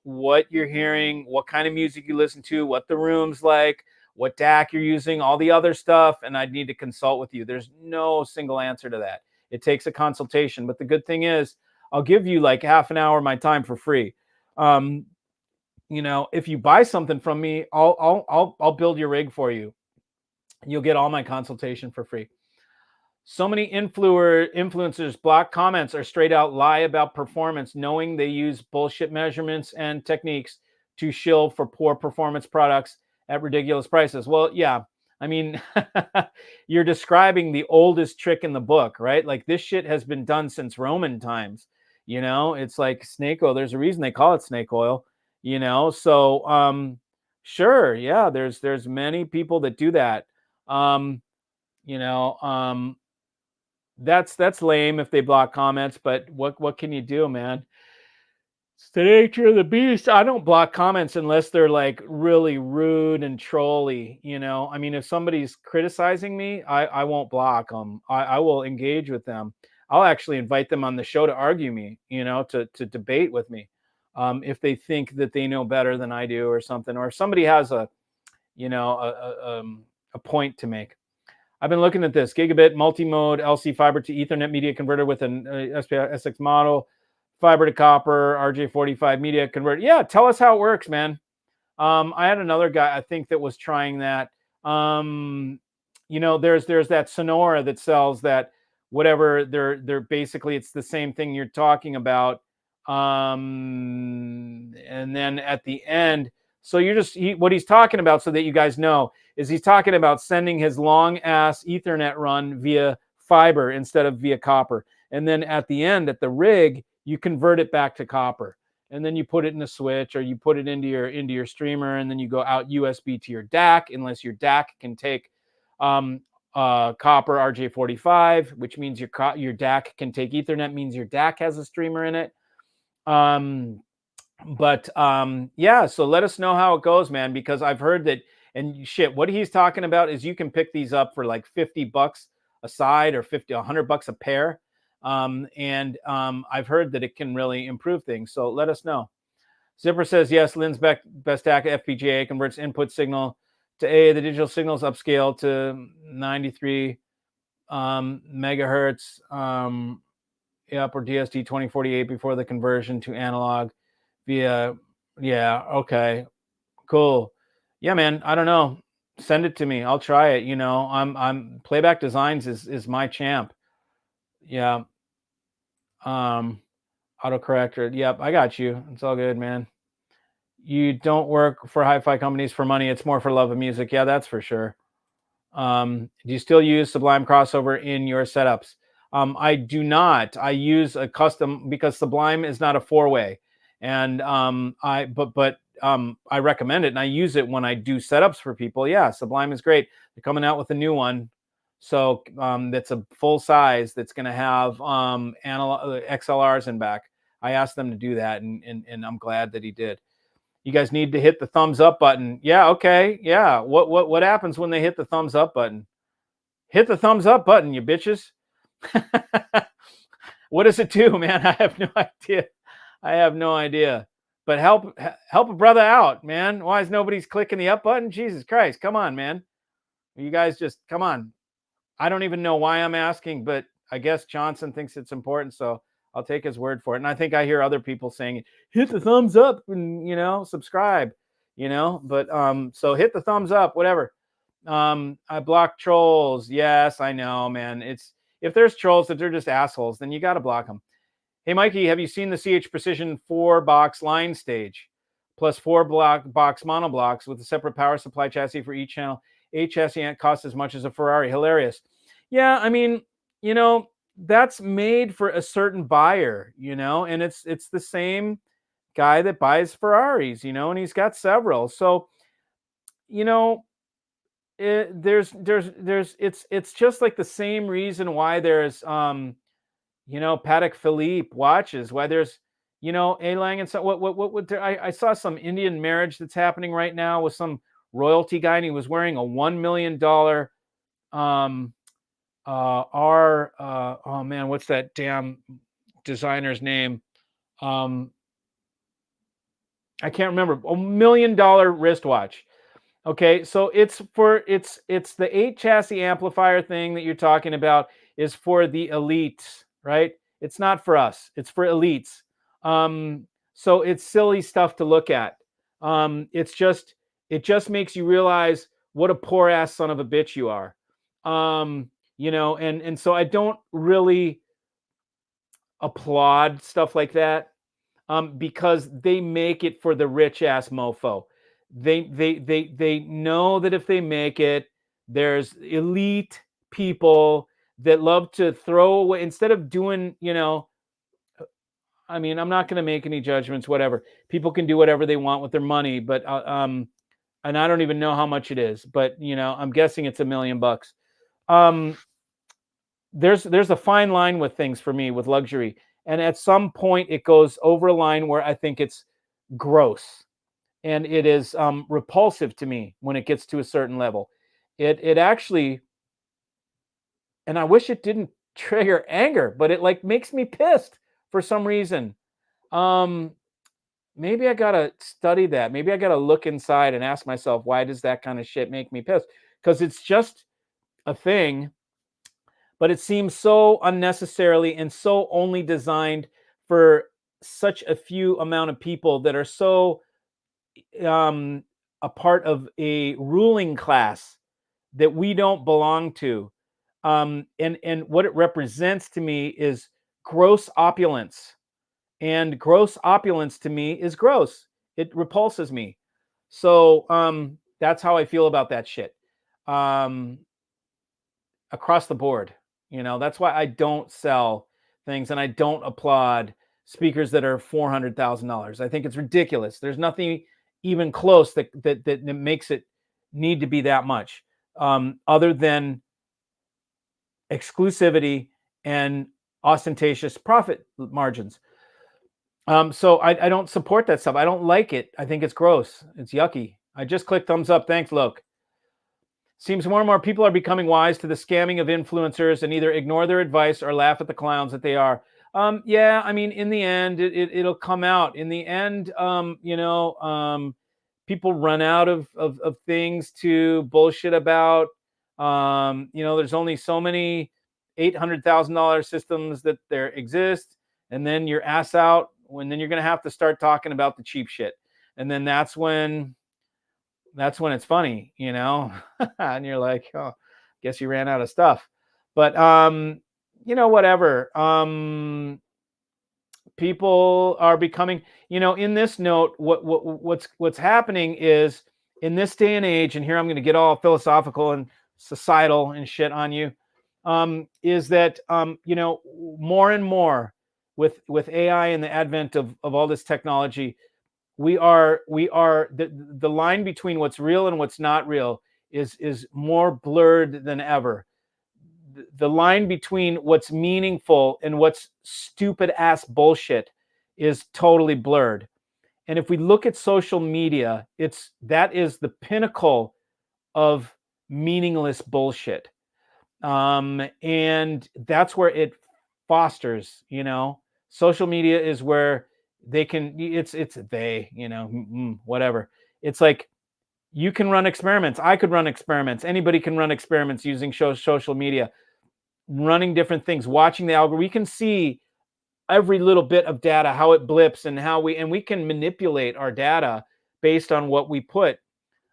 what you're hearing, what kind of music you listen to, what the room's like, what DAC you're using, all the other stuff, and I'd need to consult with you. There's no single answer to that. It takes a consultation, but the good thing is I'll give you like half an hour of my time for free. If you buy something from me, I'll build your rig for you. You'll get all my consultation for free. So many influencers block comments or straight out lie about performance, knowing they use bullshit measurements and techniques to shill for poor performance products at ridiculous prices. Well, yeah, I mean, you're describing the oldest trick in the book, right? Like this shit has been done since Roman times. It's like snake oil. There's a reason they call it snake oil. So sure, yeah, there's many people that do that. That's lame if they block comments, but what can you do, man? It's the nature of the beast. I don't block comments unless they're like really rude and trolly. I mean, if somebody's criticizing me, I won't block them. I will engage with them. I'll actually invite them on the show to argue me, to debate with me. If they think that they know better than I do or something, or if somebody has a point to make. I've been looking at this gigabit multi-mode LC fiber to Ethernet media converter with an SPI/SX model, fiber to copper, RJ45 media converter. Yeah, tell us how it works, man. I had another guy, I think, that was trying that. You know, there's that Sonora that sells that whatever. They're basically, it's the same thing you're talking about. And then at the end, so you're just what he's talking about, so that you guys know, is he's talking about sending his long ass Ethernet run via fiber instead of via copper. And then at the end, at the rig, you convert it back to copper. And then you put it in a switch, or you put it into your streamer, and then you go out USB to your DAC, unless your DAC can take copper RJ45, which means your DAC can take Ethernet, means your DAC has a streamer in it. Yeah, so let us know how it goes, man, because I've heard that, and shit, what he's talking about is you can pick these up for like $50 a side, or $100 a pair. I've heard that it can really improve things. So let us know. Zipper says, yes, Lynn's best DAC FPGA converts input signal to A. The digital signals upscale to 93 megahertz. Yep, or DSD 2048 before the conversion to analog via. Yeah, okay, cool. Yeah, man, I don't know. Send it to me. I'll try it. You know, I'm Playback Designs is my champ. Yeah. Autocorrector. Yep, I got you. It's all good, man. You don't work for hi-fi companies for money. It's more for love of music. Yeah, that's for sure. Do you still use Sublime Crossover in your setups? I do not. I use a custom, because Sublime is not a four-way, and I recommend it, and I use it when I do setups for people. Yeah, Sublime is great. They're coming out with a new one, so that's a full size, that's going to have analog XLRs in back. I asked them to do that, and I'm glad that he did. You guys need to hit the thumbs up button. Yeah, okay. Yeah. What happens when they hit the thumbs up button? Hit the thumbs up button, you bitches. What does it do, man? I have no idea. I have no idea. But help a brother out, man. Why is nobody's clicking the up button? Jesus Christ. Come on, man. You guys just come on. I don't even know why I'm asking, but I guess Johnson thinks it's important, so I'll take his word for it. And I think I hear other people saying, hit the thumbs up and, you know, subscribe, you know, but so hit the thumbs up, whatever. I block trolls. Yes, I know, man. It's, if there's trolls that they're just assholes, then you got to block them. Hey, Mikey, have you seen the CH Precision 4-box line stage plus 4-box monoblocks with a separate power supply chassis for each channel? A chassis costs as much as a Ferrari. Hilarious. Yeah, I mean, you know, that's made for a certain buyer, you know, and it's the same guy that buys Ferraris, you know, and he's got several. So, you know, it's just like the same reason why there's you know, Patek Philippe watches, why there's, you know, A-Lang and so what I saw some Indian marriage that's happening right now with some royalty guy, and he was wearing a $1 million oh man, what's that damn designer's name? I can't remember. $1 million wristwatch. Okay, so it's the 8 chassis amplifier thing that you're talking about is for the elites, right? It's not for us. It's for elites. So it's silly stuff to look at. It just makes you realize what a poor ass son of a bitch you are. You know, and so I don't really applaud stuff like that, because they make it for the rich ass mofo. They know that if they make it, there's elite people that love to throw away, instead of doing, you know, I mean, I'm not going to make any judgments, whatever. People can do whatever they want with their money, but and I don't even know how much it is, but you know, I'm guessing it's $1 million. There's a fine line with things for me with luxury, and at some point it goes over a line where I think it's gross, and it is repulsive to me when it gets to a certain level. It actually, and I wish it didn't trigger anger, but it like makes me pissed for some reason. Maybe I gotta study that. Maybe I gotta look inside and ask myself, why does that kind of shit make me pissed? Because it's just a thing, but it seems so unnecessarily and so only designed for such a few amount of people that are so a part of a ruling class that we don't belong to. And what it represents to me is gross opulence. And gross opulence to me is gross. It repulses me. So that's how I feel about that shit. Across the board. That's why I don't sell things and I don't applaud speakers that are $400,000. I think it's ridiculous. There's nothing even close that makes it need to be that much, other than exclusivity and ostentatious profit margins. So I don't support that stuff. I don't like it. I think it's gross. It's yucky. I just clicked thumbs up. Thanks, Loke. Seems more and more people are becoming wise to the scamming of influencers and either ignore their advice or laugh at the clowns that they are. Yeah, I mean, in the end, it'll come out. In the end, people run out of things to bullshit about. There's only so many $800,000 systems that there exist, and then you're ass out. Then you're going to have to start talking about the cheap shit, and then that's when it's funny, and you're like, oh, guess you ran out of stuff. But whatever. People are becoming, in this note, what's happening is, in this day and age, and here I'm going to get all philosophical and societal and shit on you, is that more and more with AI and the advent of all this technology, we are the line between what's real and what's not real is more blurred than ever. The line between what's meaningful and what's stupid ass bullshit is totally blurred. And if we look at social media, that is the pinnacle of meaningless bullshit. And that's where it fosters, social media is where they can, whatever. It's like, you can run experiments. I could run experiments. Anybody can run experiments using social media, running different things, watching the algorithm. We can see every little bit of data, how it blips, and we can manipulate our data based on what we put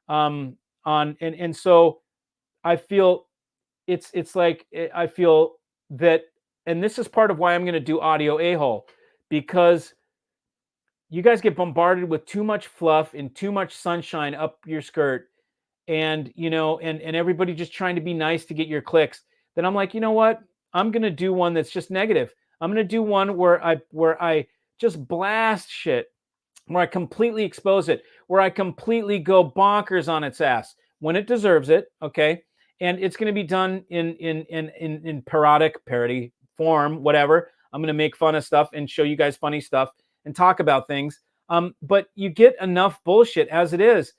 on. And so I feel it's like, I feel that, and this is part of why I'm going to do Audio A-hole, because you guys get bombarded with too much fluff and too much sunshine up your skirt, and and everybody just trying to be nice to get your clicks. Then I'm like, you know what? I'm going to do one that's just negative. I'm going to do one where I just blast shit, where I completely expose it, where I completely go bonkers on its ass when it deserves it, okay? And it's going to be done in parody form, whatever. I'm going to make fun of stuff and show you guys funny stuff and talk about things. But you get enough bullshit as it is.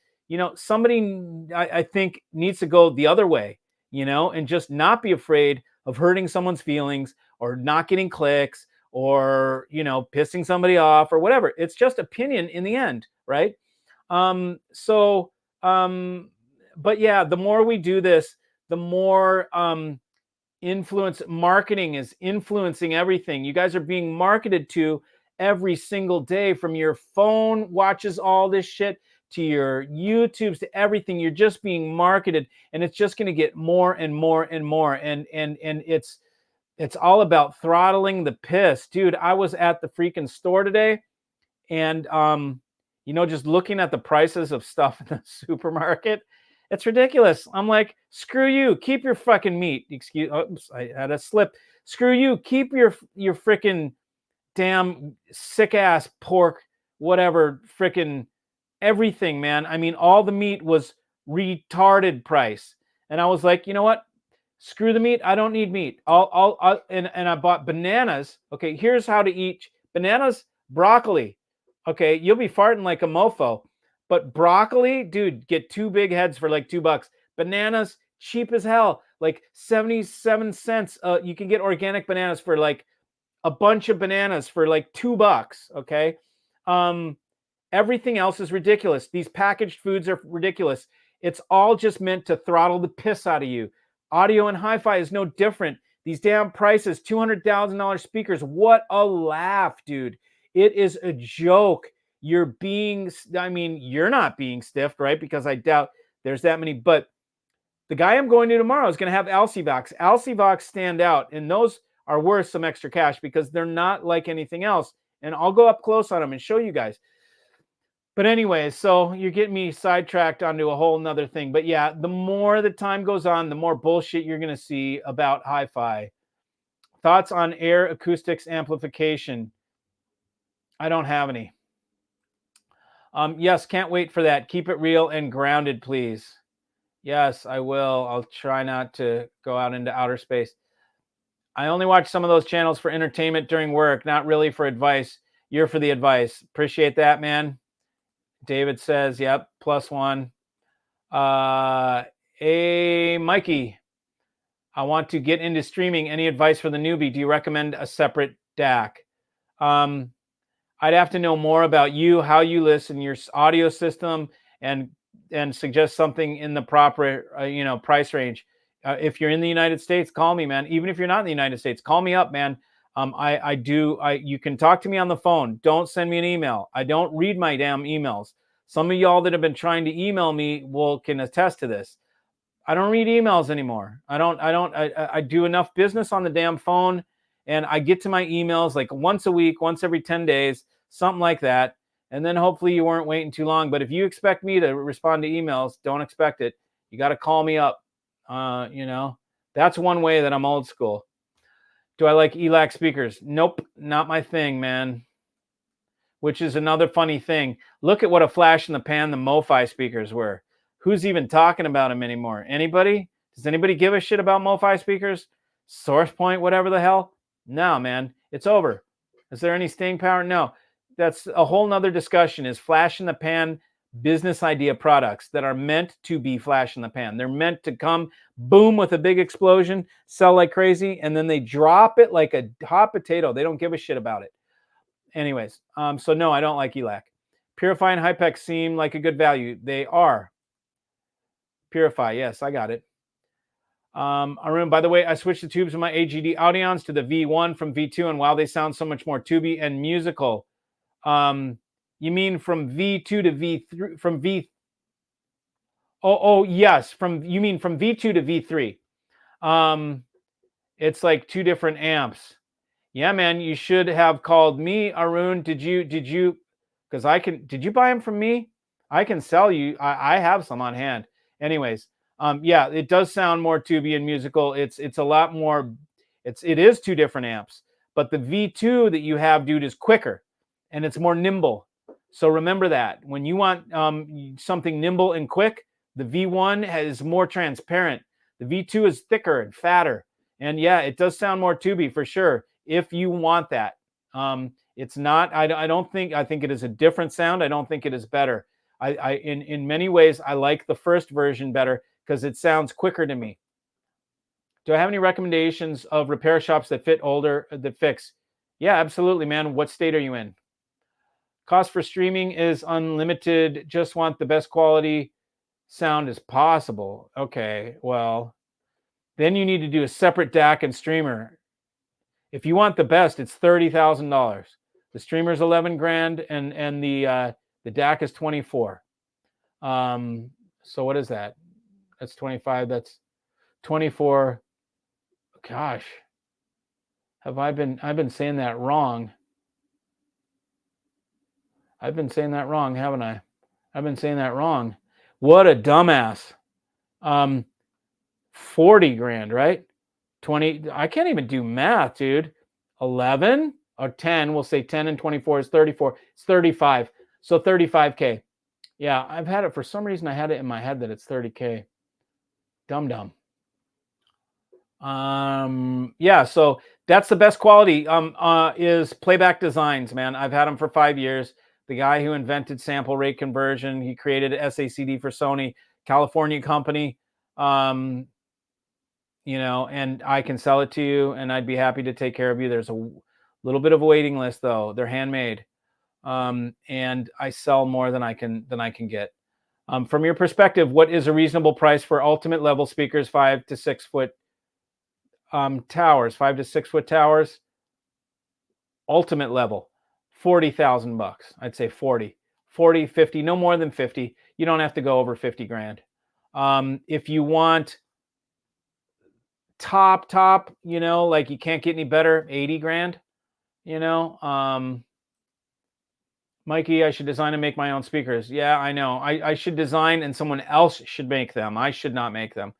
Somebody, I think, needs to go the other way, and just not be afraid of hurting someone's feelings or not getting clicks or, pissing somebody off or whatever. It's just opinion in the end, right? But yeah, the more we do this, the more marketing is influencing everything. You guys are being marketed to every single day, from your phone watches all this shit to your YouTubes to everything. You're just being marketed, and it's just going to get more and more and more. And it's all about throttling the piss. Dude, I was at the freaking store today, and just looking at the prices of stuff in the supermarket, it's ridiculous. I'm like, screw you. Keep your fucking meat. Oops, I had a slip. Screw you. Keep your freaking damn sick ass pork, whatever, freaking everything, man. I mean, all the meat was retarded price. And I was like, you know what? Screw the meat. I don't need meat. And I bought bananas. Okay, here's how to eat bananas, broccoli. Okay, you'll be farting like a mofo. But broccoli, dude, get 2 big heads for like $2. Bananas, cheap as hell, like 77 cents. You can get organic bananas for like a bunch of bananas for like $2. Okay. Everything else is ridiculous. These packaged foods are ridiculous. It's all just meant to throttle the piss out of you. Audio and hi-fi is no different. These damn prices, $200,000 speakers. What a laugh, dude. It is a joke. You're not being stiffed, right? Because I doubt there's that many. But the guy I'm going to tomorrow is going to have Alcivox. Alcivox stand out, and those are worth some extra cash because they're not like anything else. And I'll go up close on them and show you guys. But anyway, so you're getting me sidetracked onto a whole nother thing. But yeah, the more the time goes on, the more bullshit you're going to see about hi-fi. Thoughts on air acoustics amplification? I don't have any. Yes, can't wait for that. Keep it real and grounded, please. Yes, I will. I'll try not to go out into outer space. I only watch some of those channels for entertainment during work, not really for advice. You're for the advice. Appreciate that, man. David says, yep, +1. Hey, Mikey, I want to get into streaming. Any advice for the newbie? Do you recommend a separate DAC? I'd have to know more about you, how you listen, your audio system, and suggest something in the proper, price range. If you're in the United States, call me, man. Even if you're not in the United States, call me up, man. You can talk to me on the phone. Don't send me an email. I don't read my damn emails. Some of y'all that have been trying to email me can attest to this. I don't read emails anymore. I do enough business on the damn phone, and I get to my emails like once a week, once every 10 days, something like that. And then hopefully you weren't waiting too long. But if you expect me to respond to emails, don't expect it. You got to call me up. That's one way that I'm old school. Do I like ELAC speakers? Nope, not my thing, man. Which is another funny thing. Look at what a flash in the pan the MoFi speakers were. Who's even talking about them anymore? Anybody? Does anybody give a shit about MoFi speakers? SourcePoint, whatever the hell? No, man, it's over. Is there any staying power? No. That's a whole nother discussion. Is flash in the pan business idea products that are meant to be flash in the pan. They're meant to come boom with a big explosion, sell like crazy, and then they drop it like a hot potato. They don't give a shit about it. Anyways, so no, I don't like ELAC. Purify and Hypex seem like a good value. They are. Purify, yes, I got it. Arun, by the way, I switched the tubes of my AGD Audions to the V1 from V2, and wow, they sound so much more tubey and musical. You mean from V2 to V3? From V? Oh, yes. You mean from V2 to V3? It's like two different amps. Yeah, man, you should have called me, Arun. Did you? Because did you buy them from me? I can sell you. I have some on hand. Anyways, yeah, it does sound more tubey and musical. It's a lot more. It is two different amps, but the V2 that you have, dude, is quicker and it's more nimble. So remember that when you want something nimble and quick, the V1 is more transparent. The V2 is thicker and fatter. And yeah, it does sound more tubey for sure. If you want that, it's not. I think it is a different sound. I don't think it is better. In many ways, I like the first version better because it sounds quicker to me. Do I have any recommendations of repair shops that fix? Yeah, absolutely, man. What state are you in? Cost for streaming is unlimited. Just want the best quality sound as possible. Okay, well, then you need to do a separate DAC and streamer. If you want the best, it's $30,000. The streamer's 11 grand, and the DAC is 24. So what is that? That's 25. That's 24. Gosh, I've been saying that wrong? I've been saying that wrong, haven't I? I've been saying that wrong. What a dumbass. 40 grand, right? 20. I can't even do math, dude. 11 or 10. We'll say 10 and 24 is 34. It's 35. So 35K. Yeah, I've had it for some reason. I had it in my head that it's 30K. Dumb. Yeah, so that's the best quality. Is Playback Designs, man. I've had them for 5 years. The guy who invented sample rate conversion, he created SACD for Sony, California company. And I can sell it to you, and I'd be happy to take care of you. There's a little bit of a waiting list, though. They're handmade, and I sell more than I can get. From your perspective, what is a reasonable price for ultimate level speakers, 5 to 6 foot towers, 5 to 6 foot towers? Ultimate level, $40,000. I'd say 40, 50, no more than 50. You don't have to go over 50 grand. If you want top, you know, like you can't get any better, 80 grand, you know. Mikey, I should design and make my own speakers. Yeah, I know. I should design and someone else should make them. I should not make them.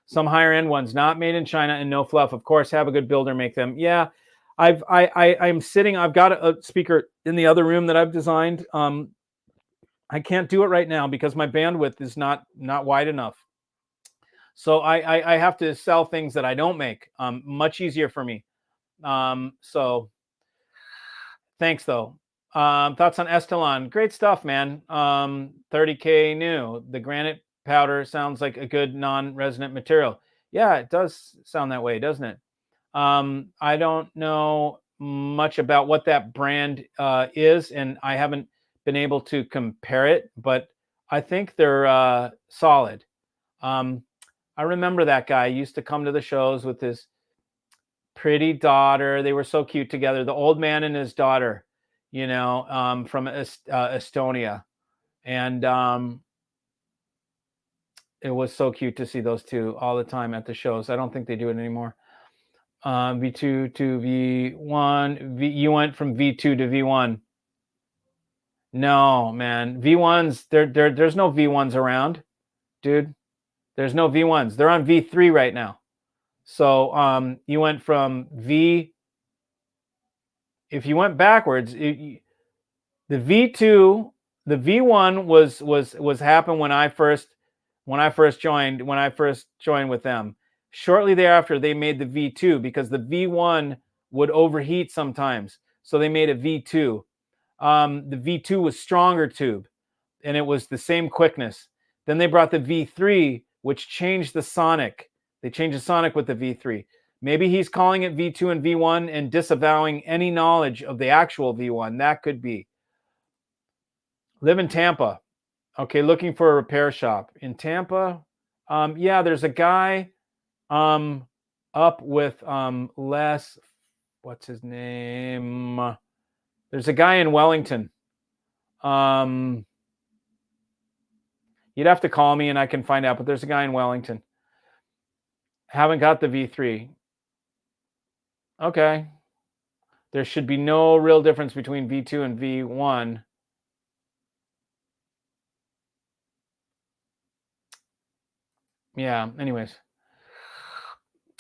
Some higher end ones, not made in China and no fluff. Of course, have a good builder make them. Yeah, I'm sitting. I've got a speaker in the other room that I've designed. I can't do it right now because my bandwidth is not wide enough. So I have to sell things that I don't make. Much easier for me. So thanks though. Thoughts on Estelon? Great stuff, man. 30K new. The granite powder sounds like a good non-resonant material. Yeah, it does sound that way, doesn't it? I don't know much about what that brand is, and I haven't been able to compare it, but I think they're solid. I remember that guy used to come to the shows with his pretty daughter. They were so cute together. The old man and his daughter, you know, from Estonia. And it was so cute to see those two all the time at the shows. I don't think they do it anymore. V2 to V1. You went from V2 to V1. No, man. V1s, there's no V1s around, dude. There's no V1s. They're on V3 right now. So you went from V. If you went backwards, the V2, the V1 was happened when I first joined with them. Shortly thereafter, they made the V2 because the V1 would overheat sometimes, so they made a V2. The V2 was stronger tube, and it was the same quickness. Then they brought the V3, which changed the sonic. They changed the sonic with the V3. Maybe he's calling it V2 and V1 and disavowing any knowledge of the actual V1. That could be. Live in Tampa. Okay, looking for a repair shop in Tampa. Yeah, there's a guy up with Les. What's his name? There's a guy in Wellington. You'd have to call me and I can find out, but there's a guy in Wellington. Haven't got the V3. Okay. There should be no real difference between V2 and V1. Yeah, anyways.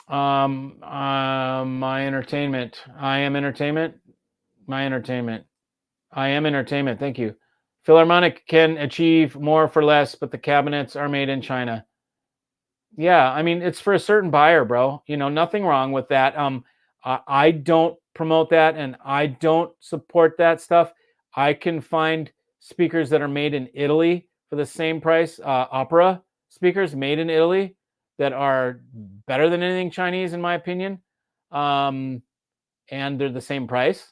My entertainment. I am entertainment. My entertainment. I am entertainment. Thank you. Philharmonic can achieve more for less, but the cabinets are made in China. Yeah, I mean, it's for a certain buyer, bro. You know, nothing wrong with that. I don't promote that and I don't support that stuff. I can find speakers that are made in Italy for the same price, opera speakers made in Italy that are better than anything Chinese, in my opinion. And they're the same price.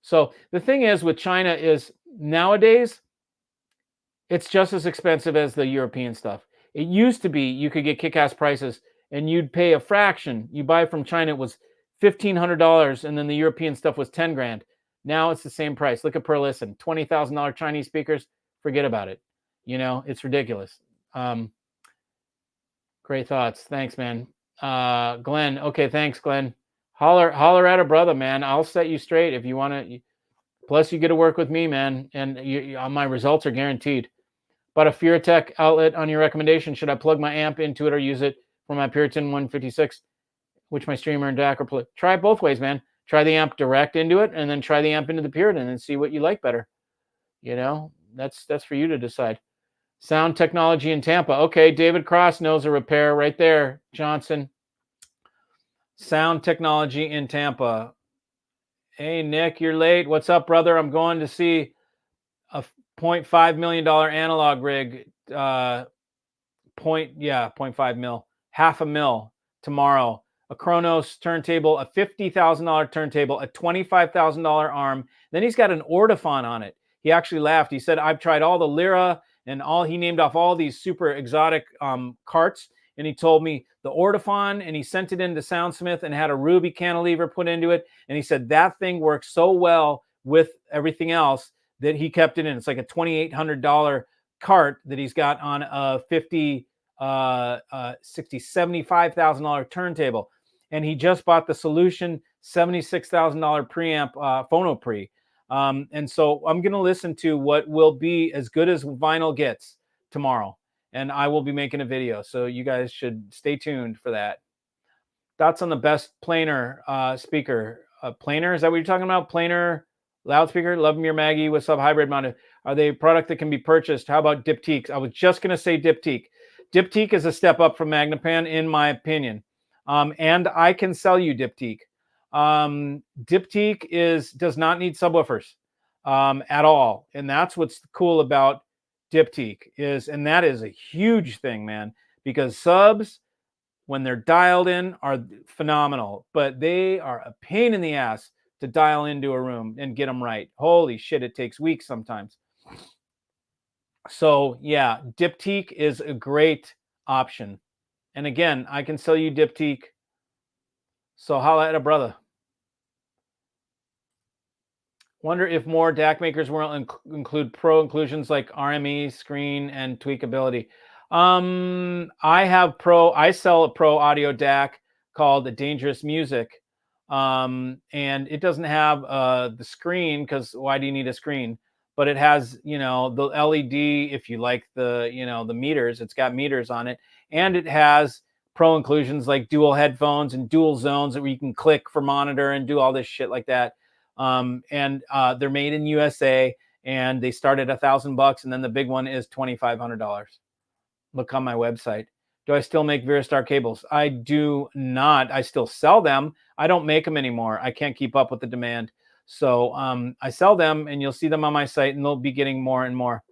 So the thing is with China is nowadays, it's just as expensive as the European stuff. It used to be you could get kick-ass prices and you'd pay a fraction. You buy from China, it was $1,500, and then the European stuff was 10 grand. Now it's the same price. Look at per listen, $20,000 Chinese speakers. Forget about it. You know, it's ridiculous. Great thoughts. Thanks, man. Glenn. Okay, thanks, Glenn. Holler at a brother, man. I'll set you straight if you want to. Plus, you get to work with me, man, and my results are guaranteed. Bought a Furatech outlet on your recommendation. Should I plug my amp into it or use it for my Puritan 156, which my streamer and DAC are plug? Try it both ways, man. Try the amp direct into it, and then try the amp into the Puritan and see what you like better. You know, that's for you to decide. Sound technology in Tampa. Okay, David Cross knows a repair right there. Johnson. Sound technology in Tampa. Hey, Nick, you're late. What's up, brother? I'm going to see a $0.5 million analog rig. 0.5 mil. $500,000 tomorrow. A Kronos turntable, a $50,000 turntable, a $25,000 arm. Then he's got an Ortofon on it. He actually laughed. He said, I've tried all the Lyra And he named off all these super exotic carts. And he told me the Ortophon, and he sent it into Soundsmith and had a ruby cantilever put into it. And he said that thing works so well with everything else that he kept it in. It's like a $2,800 cart that he's got on a $50, $60, $75,000 turntable. And he just bought the Solution $76,000 preamp phono pre. And so I'm going to listen to what will be as good as vinyl gets tomorrow. And I will be making a video. So you guys should stay tuned for that. Thoughts on the best planar speaker. Planar, is that what you're talking about? Planar loudspeaker? Love 'em, your Maggie. What's up? Hybrid mounted. Are they a product that can be purchased? How about Diptyque? I was just going to say Diptyque. Diptyque is a step up from Magnepan, in my opinion. And I can sell you Diptyque. Diptyque does not need subwoofers at all. And that's what's cool about Diptyque and that is a huge thing, man, because subs, when they're dialed in, are phenomenal, but they are a pain in the ass to dial into a room and get them right. Holy shit, it takes weeks sometimes. So yeah, Diptyque is a great option. And again, I can sell you Diptyque. So holla at a brother. Wonder if more DAC makers will include pro inclusions like RME, screen, and tweakability. I sell a pro audio DAC called Dangerous Music. And it doesn't have the screen, because why do you need a screen? But it has, the LED, if you like the meters, it's got meters on it. And it has pro inclusions like dual headphones and dual zones where you can click for monitor and do all this shit like that. And they're made in USA, and they start at $1,000, and then the big one is $2,500. Look on my website. Do I still make Veristar cables? I do not. I still sell them. I don't make them anymore. I can't keep up with the demand. So I sell them, and you'll see them on my site, and they'll be getting more and more.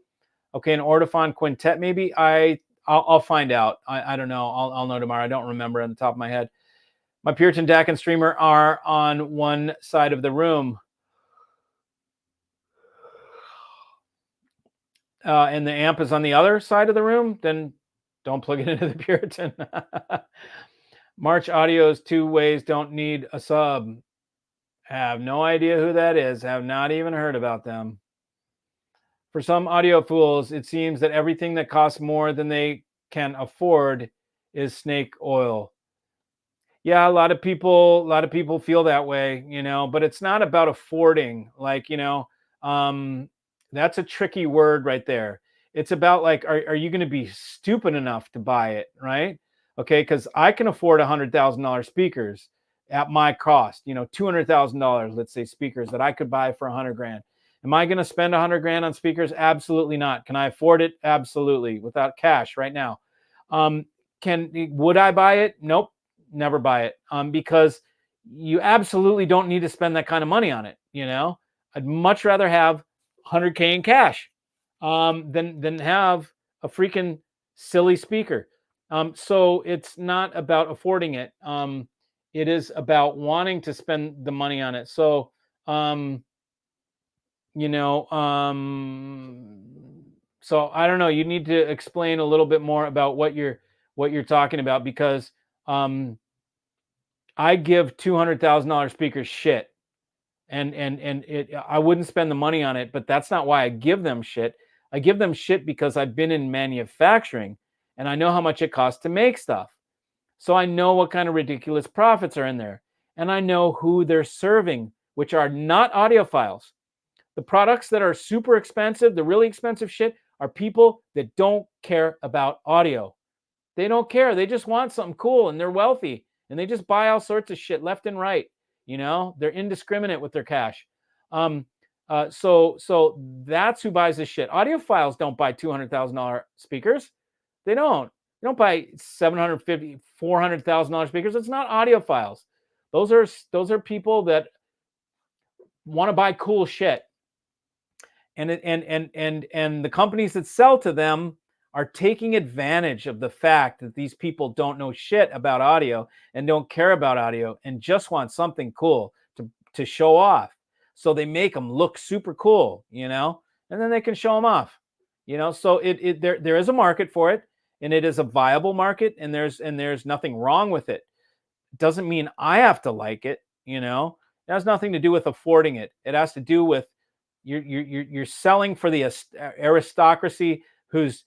Okay, an Ortophon quintet maybe? I'll find out. I don't know. I'll know tomorrow. I don't remember on the top of my head. My Puritan DAC and streamer are on one side of the room. And the amp is on the other side of the room, then don't plug it into the Puritan. March Audio's 2 ways don't need a sub. Have no idea who that is. Have not even heard about them. For some audio fools, it seems that everything that costs more than they can afford is snake oil. Yeah, a lot of people feel that way, but it's not about affording. Like, that's a tricky word right there. It's about like, are you going to be stupid enough to buy it, right? Okay, because I can afford $100,000 speakers at my cost. $200,000, let's say, speakers that I could buy for $100,000. Am I going to spend $100,000 on speakers? Absolutely not. Can I afford it? Absolutely, without cash right now. Would I buy it? Nope, never buy it. Because you absolutely don't need to spend that kind of money on it. I'd much rather have $100K in cash than have a freaking silly speaker. So it's not about affording it. It is about wanting to spend the money on it. So, so I don't know. You need to explain a little bit more about what you're talking about, because I give $200,000 speakers shit. And I wouldn't spend the money on it, but that's not why I give them shit. I give them shit because I've been in manufacturing and I know how much it costs to make stuff. So I know what kind of ridiculous profits are in there, and I know who they're serving, which are not audiophiles. The products that are super expensive, the really expensive shit, are people that don't care about audio. They don't care. They just want something cool, and they're wealthy, and they just buy all sorts of shit left and right. They're indiscriminate with their cash. So that's who buys this shit. Audiophiles don't buy $200,000 speakers. They don't buy $750,000, $400,000 speakers. It's not audiophiles. Those are people that want to buy cool shit. And the companies that sell to them are taking advantage of the fact that these people don't know shit about audio and don't care about audio and just want something cool to show off. So they make them look super cool, and then they can show them off. You know, so there is a market for it, and it is a viable market, and there's nothing wrong with it. Doesn't mean I have to like it. You know, it has nothing to do with affording it. It has to do with you're selling for the aristocracy who's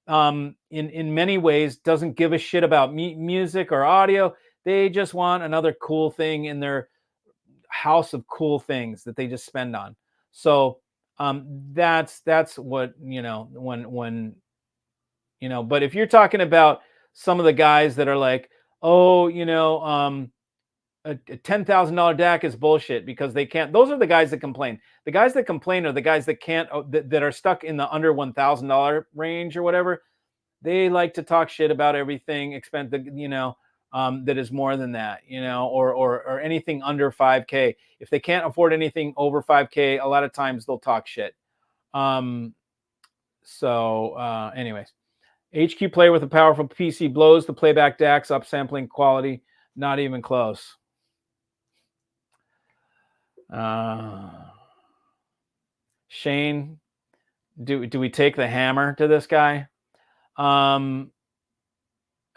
in many ways doesn't give a shit about music or audio. They just want another cool thing in their house of cool things that they just spend on. So that's what, you know, when you know. But if you're talking about some of the guys that are like, oh, you know, a $10,000 DAC is bullshit because they can't. Those are the guys that complain. The guys that complain are the guys that can't, that are stuck in the under $1,000 range or whatever. They like to talk shit about everything expensive, you know, that is more than that, you know, or anything under 5K. If they can't afford anything over 5K, a lot of times they'll talk shit. Anyways, HQ player with a powerful PC blows the playback DACs, upsampling quality, not even close. Shane, do we take the hammer to this guy?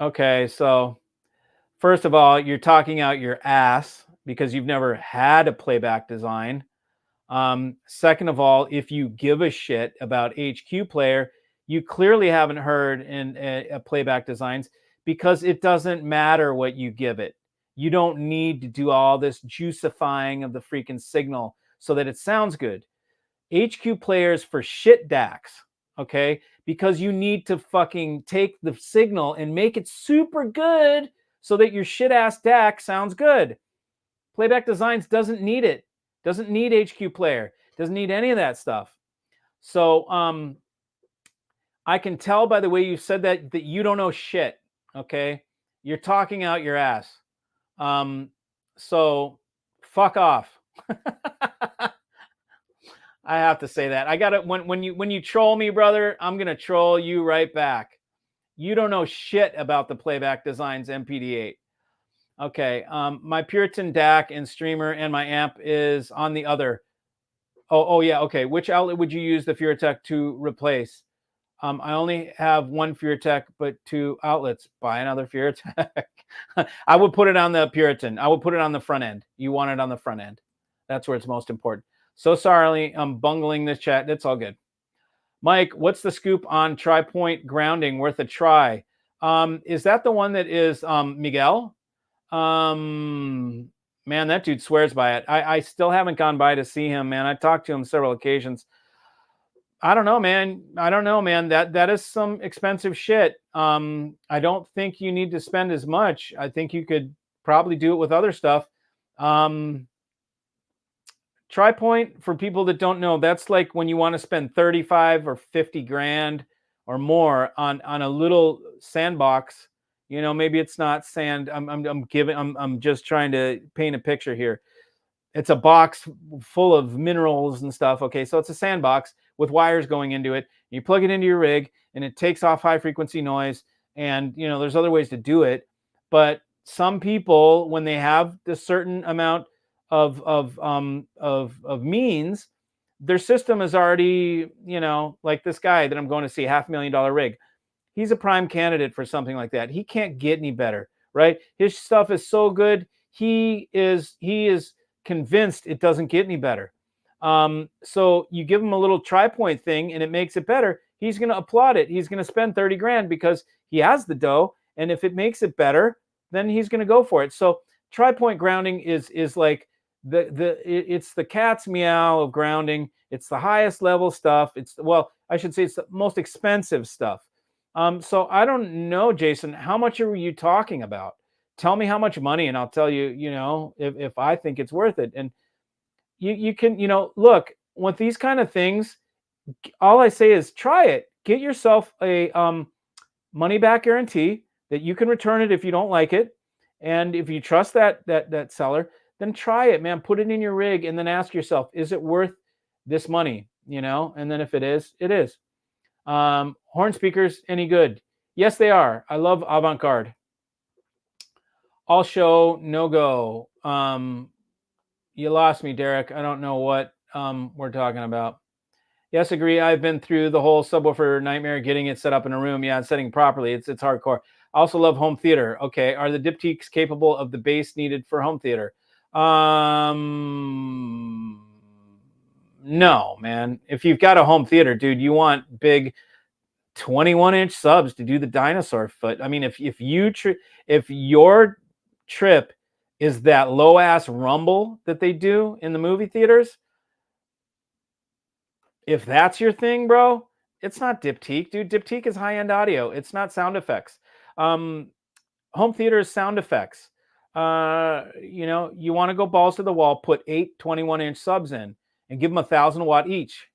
Okay, so first of all, you're talking out your ass because you've never had a playback design. Second of all, if you give a shit about HQ player, you clearly haven't heard in playback designs, because it doesn't matter what you give it. You don't need to do all this juicifying of the freaking signal so that it sounds good. HQ players for shit DACs, okay? Because you need to fucking take the signal and make it super good so that your shit ass DAC sounds good. Playback Designs doesn't need it. Doesn't need HQ player. Doesn't need any of that stuff. So I can tell by the way you said that you don't know shit. Okay, you're talking out your ass. So fuck off. I have to say that. I got it. When you troll me, brother, I'm gonna troll you right back. You don't know shit about the Playback Designs MPD8. Okay, my Puritan DAC and streamer and my amp is on the other. Oh yeah, okay. Which outlet would you use the Furatech to replace? I only have one Furatech, but 2 outlets. Buy another Furatech. I would put it on the Puritan. I would put it on the front end. You want it on the front end. That's where it's most important. So sorry, I'm bungling this chat. It's all good. Mike, what's the scoop on tri-point grounding? Worth a try. Is that the one that is Miguel? Man, that dude swears by it. I still haven't gone by to see him, man. I talked to him several occasions. I don't know, man. That is some expensive shit. I don't think you need to spend as much. I think you could probably do it with other stuff. Tri-point, for people that don't know, that's like when you want to spend 35 or 50 grand or more on a little sandbox. You know, maybe it's not sand. I'm just trying to paint a picture here. It's a box full of minerals and stuff. Okay, so it's a sandbox with wires going into it. You plug it into your rig, and it takes off high frequency noise. And you know, there's other ways to do it. But some people, when they have a certain amount of means, their system is already, you know, like this guy that I'm going to see, $500,000 rig. He's a prime candidate for something like that. He can't get any better, right? His stuff is so good. He is convinced it doesn't get any better. So you give him a little tri-point thing and it makes it better. He's going to applaud it. He's going to spend 30 grand because he has the dough. And if it makes it better, then he's going to go for it. So tri-point grounding is like it's the cat's meow of grounding. It's the highest level stuff. It's, well, I should say it's the most expensive stuff. So I don't know, Jason, how much are you talking about? Tell me how much money and I'll tell you, you know, if I think it's worth it. And you can, you know, look, with these kind of things, all I say is try it. Get yourself a money back guarantee that you can return it if you don't like it. And if you trust that seller, then try it, man. Put it in your rig and then ask yourself, is it worth this money? You know, and then if it is, it is. Horn speakers, any good? Yes, they are. I love Avant-Garde. All show, no go. You lost me, Derek. I don't know what we're talking about. Yes, agree. I've been through the whole subwoofer nightmare getting it set up in a room. Yeah, and setting properly. It's hardcore. I also love home theater. Okay, are the diptychs capable of the bass needed for home theater? No, man. If you've got a home theater, dude, you want big 21-inch subs to do the dinosaur foot. I mean, if your trip is that low ass rumble that they do in the movie theaters, if that's your thing, bro, it's not diptych, dude. Diptych is high end audio. It's not sound effects. Home theater is sound effects. You want to go balls to the wall, put 8 21-inch subs in and give them 1,000-watt each,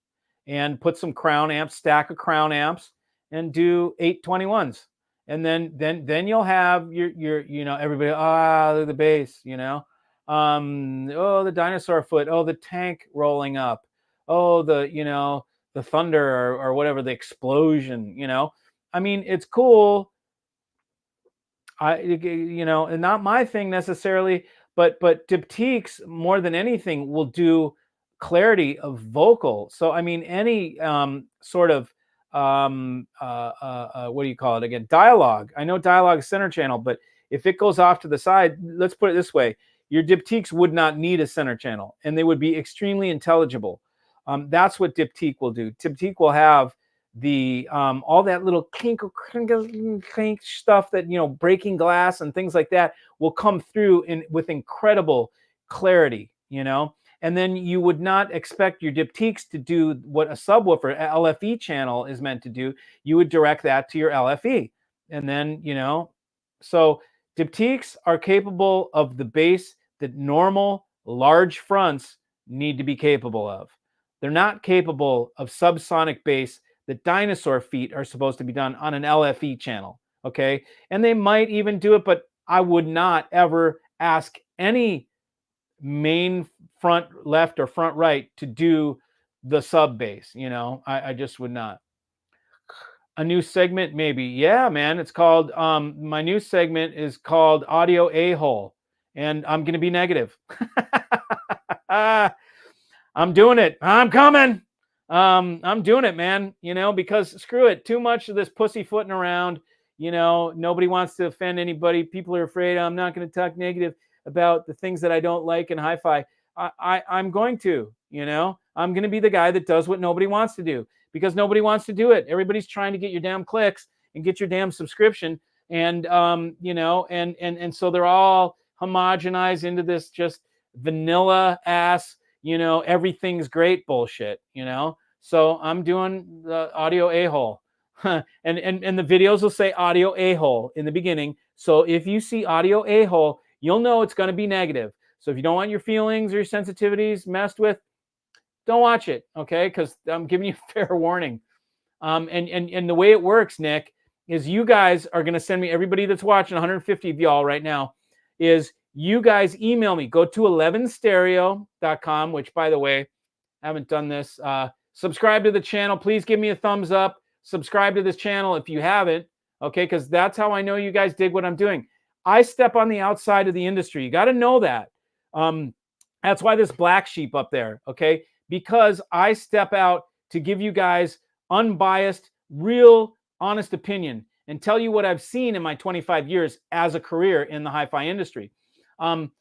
and put some crown amps, stack of crown amps, and do 8 21s. And then you'll have your everybody, look at the bass, the dinosaur foot, the tank rolling up, the thunder or whatever, the explosion, I mean, it's cool. And not my thing necessarily, but diptychs more than anything will do clarity of vocal. So I mean, any sort of what do you call it again? Dialogue. I know dialogue is center channel, but if it goes off to the side, let's put it this way: your diptychs would not need a center channel, and they would be extremely intelligible. That's what diptych will do. Diptych will have the all that little clink stuff that breaking glass and things like that will come through with incredible clarity, and then you would not expect your diptychs to do what a subwoofer LFE channel is meant to do. You would direct that to your LFE, and then so diptychs are capable of the bass that normal large fronts need to be capable of. They're not capable of subsonic bass that dinosaur feet are supposed to be done on an LFE channel, okay? And they might even do it, but I would not ever ask any main front left or front right to do the sub bass, I just would not. A new segment, maybe. Yeah, man, it's called, my new segment is called Audio A-Hole, and I'm going to be negative. I'm doing it. I'm coming. I'm doing it, man, because screw it. Too much of this pussyfooting around, nobody wants to offend anybody. People are afraid I'm not going to talk negative about the things that I don't like in hi-fi. I'm going to, I'm going to be the guy that does what nobody wants to do because nobody wants to do it. Everybody's trying to get your damn clicks and get your damn subscription. And, and so they're all homogenized into this just vanilla ass, everything's great bullshit, So I'm doing the audio a-hole. and the videos will say audio a-hole in the beginning. So if you see audio a-hole, you'll know it's going to be negative. So if you don't want your feelings or your sensitivities messed with, don't watch it, okay? Because I'm giving you fair warning. And the way it works, Nick, is you guys are going to send me, everybody that's watching, 150 of y'all right now, is you guys email me. Go to 11stereo.com, which, by the way, I haven't done this. Subscribe to the channel. Please give me a thumbs up. Subscribe to this channel if you haven't, okay? Because that's how I know you guys dig what I'm doing. I step on the outside of the industry. You got to know that. That's why this black sheep up there, okay? Because I step out to give you guys unbiased, real, honest opinion and tell you what I've seen in my 25 years as a career in the hi-fi industry.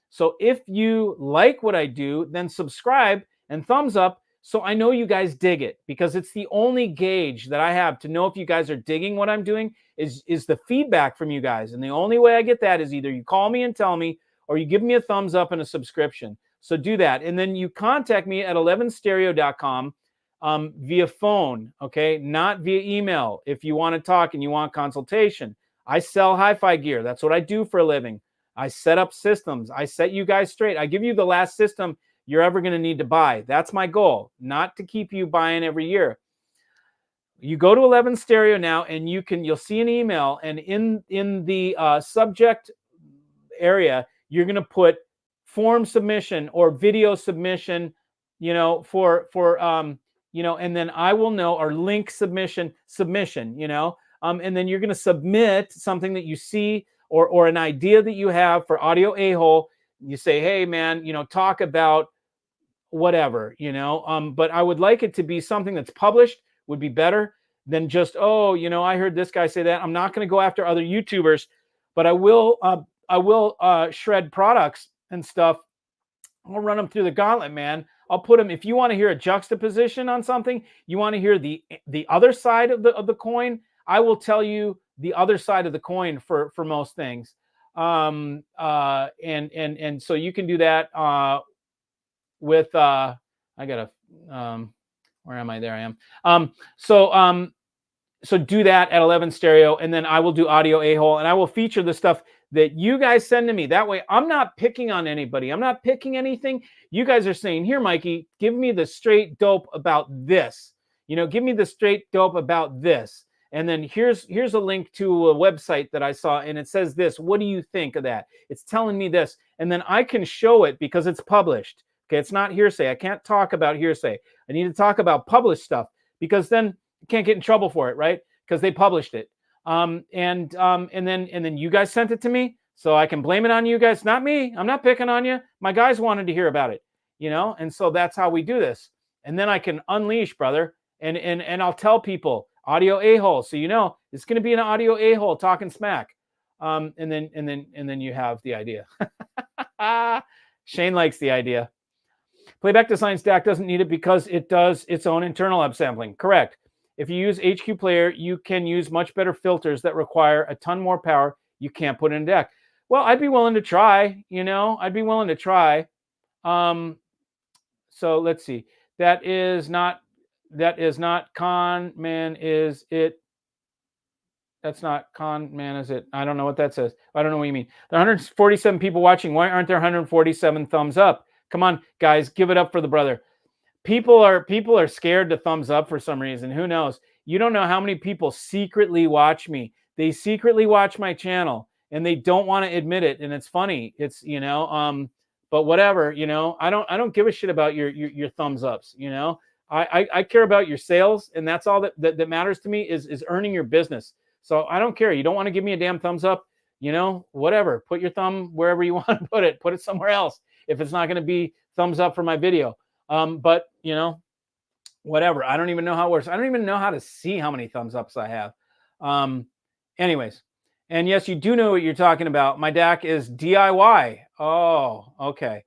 So if you like what I do, then subscribe and thumbs up so I know you guys dig it, because it's the only gauge that I have to know if you guys are digging what I'm doing is the feedback from you guys. And the only way I get that is either you call me and tell me, or you give me a thumbs up and a subscription. So do that. And then you contact me at 11stereo.com via phone, okay? Not via email. If you want to talk and you want consultation, I sell hi-fi gear. That's what I do for a living. I set up systems. I set you guys straight. I give you the last system you're ever going to need to buy. That's my goal, not to keep you buying every year. You go to 11 Stereo now, and you'll see an email, and in the subject area, you're going to put form submission or video submission, and then I will know, or link submission, and then you're going to submit something that you see or an idea that you have for audio a-hole. You say, hey man, talk about whatever, you know. But I would like it to be something that's published, would be better than just, oh, you know, I heard this guy say that. I'm not going to go after other YouTubers, but I will shred products and stuff. I'll run them through the gauntlet, man. I'll put them. If you want to hear a juxtaposition on something, you want to hear the other side of the coin, I will tell you the other side of the coin for most things. And so you can do that with I gotta where am I? There I am. So do that at 11 stereo, and then I will do audio a-hole, and I will feature the stuff that you guys send to me. That way I'm not picking on anybody. I'm not picking anything. You guys are saying, here, Mikey, give me the straight dope about this. You know, give me the straight dope about this. And then here's a link to a website that I saw, and it says this. What do you think of that? It's telling me this. And then I can show it because it's published. Okay, it's not hearsay. I can't talk about hearsay. I need to talk about published stuff, because then you can't get in trouble for it, right? Because they published it. And then you guys sent it to me, so I can blame it on you guys. Not me. I'm not picking on you. My guys wanted to hear about it, you know. And so that's how we do this. And then I can unleash, brother, and I'll tell people audio a-hole, so you know it's going to be an audio a-hole talking smack. And then you have the idea. Shane likes the idea. Playback Design's DAC doesn't need it because it does its own internal upsampling. Correct. If you use HQ Player, you can use much better filters that require a ton more power you can't put in a DAC. Well, I'd be willing to try, you know. I'd be willing to try. So let's see. That is not con man, is it? That's not con man, is it? I don't know what that says. I don't know what you mean. There are 147 people watching. Why aren't there 147 thumbs up? Come on, guys, give it up for the brother. People are scared to thumbs up for some reason. Who knows? You don't know how many people secretly watch me. They secretly watch my channel and they don't want to admit it. And it's funny. It's, you know, but whatever, you know, I don't give a shit about your thumbs ups. You know, I care about your sales, and that's all that matters to me is earning your business. So I don't care. You don't want to give me a damn thumbs up, you know, whatever. Put your thumb wherever you want to put it. Put it somewhere else if it's not going to be thumbs up for my video. But, you know, whatever. I don't even know how it works. I don't even know how to see how many thumbs ups I have. Anyways, and yes, you do know what you're talking about. My DAC is DIY. Oh, okay.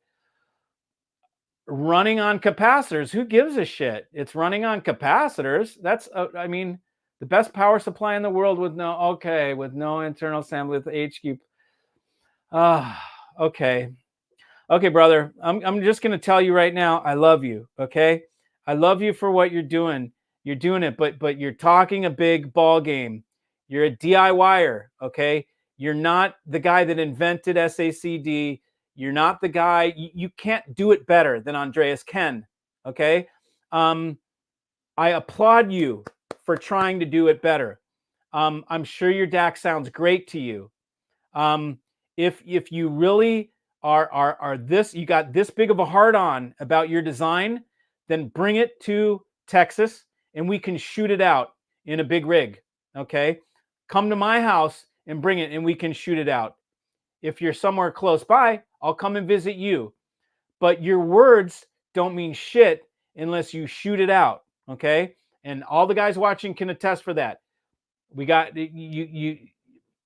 Running on capacitors. Who gives a shit? It's running on capacitors. That's, I mean, the best power supply in the world with no internal sampling with HQ. Okay. Okay, brother, I'm just going to tell you right now, I love you, okay? I love you for what you're doing. You're doing it, but you're talking a big ball game. You're a DIYer, okay? You're not the guy that invented SACD. You're not the guy. You can't do it better than Andreas Ken, okay? I applaud you for trying to do it better. I'm sure your DAC sounds great to you. If you really are this, you got this big of a hard on about your design, then bring it to Texas and we can shoot it out in a big rig. Okay. Come to my house and bring it and we can shoot it out. If you're somewhere close by, I'll come and visit you. But your words don't mean shit unless you shoot it out. Okay. And all the guys watching can attest for that. We got you.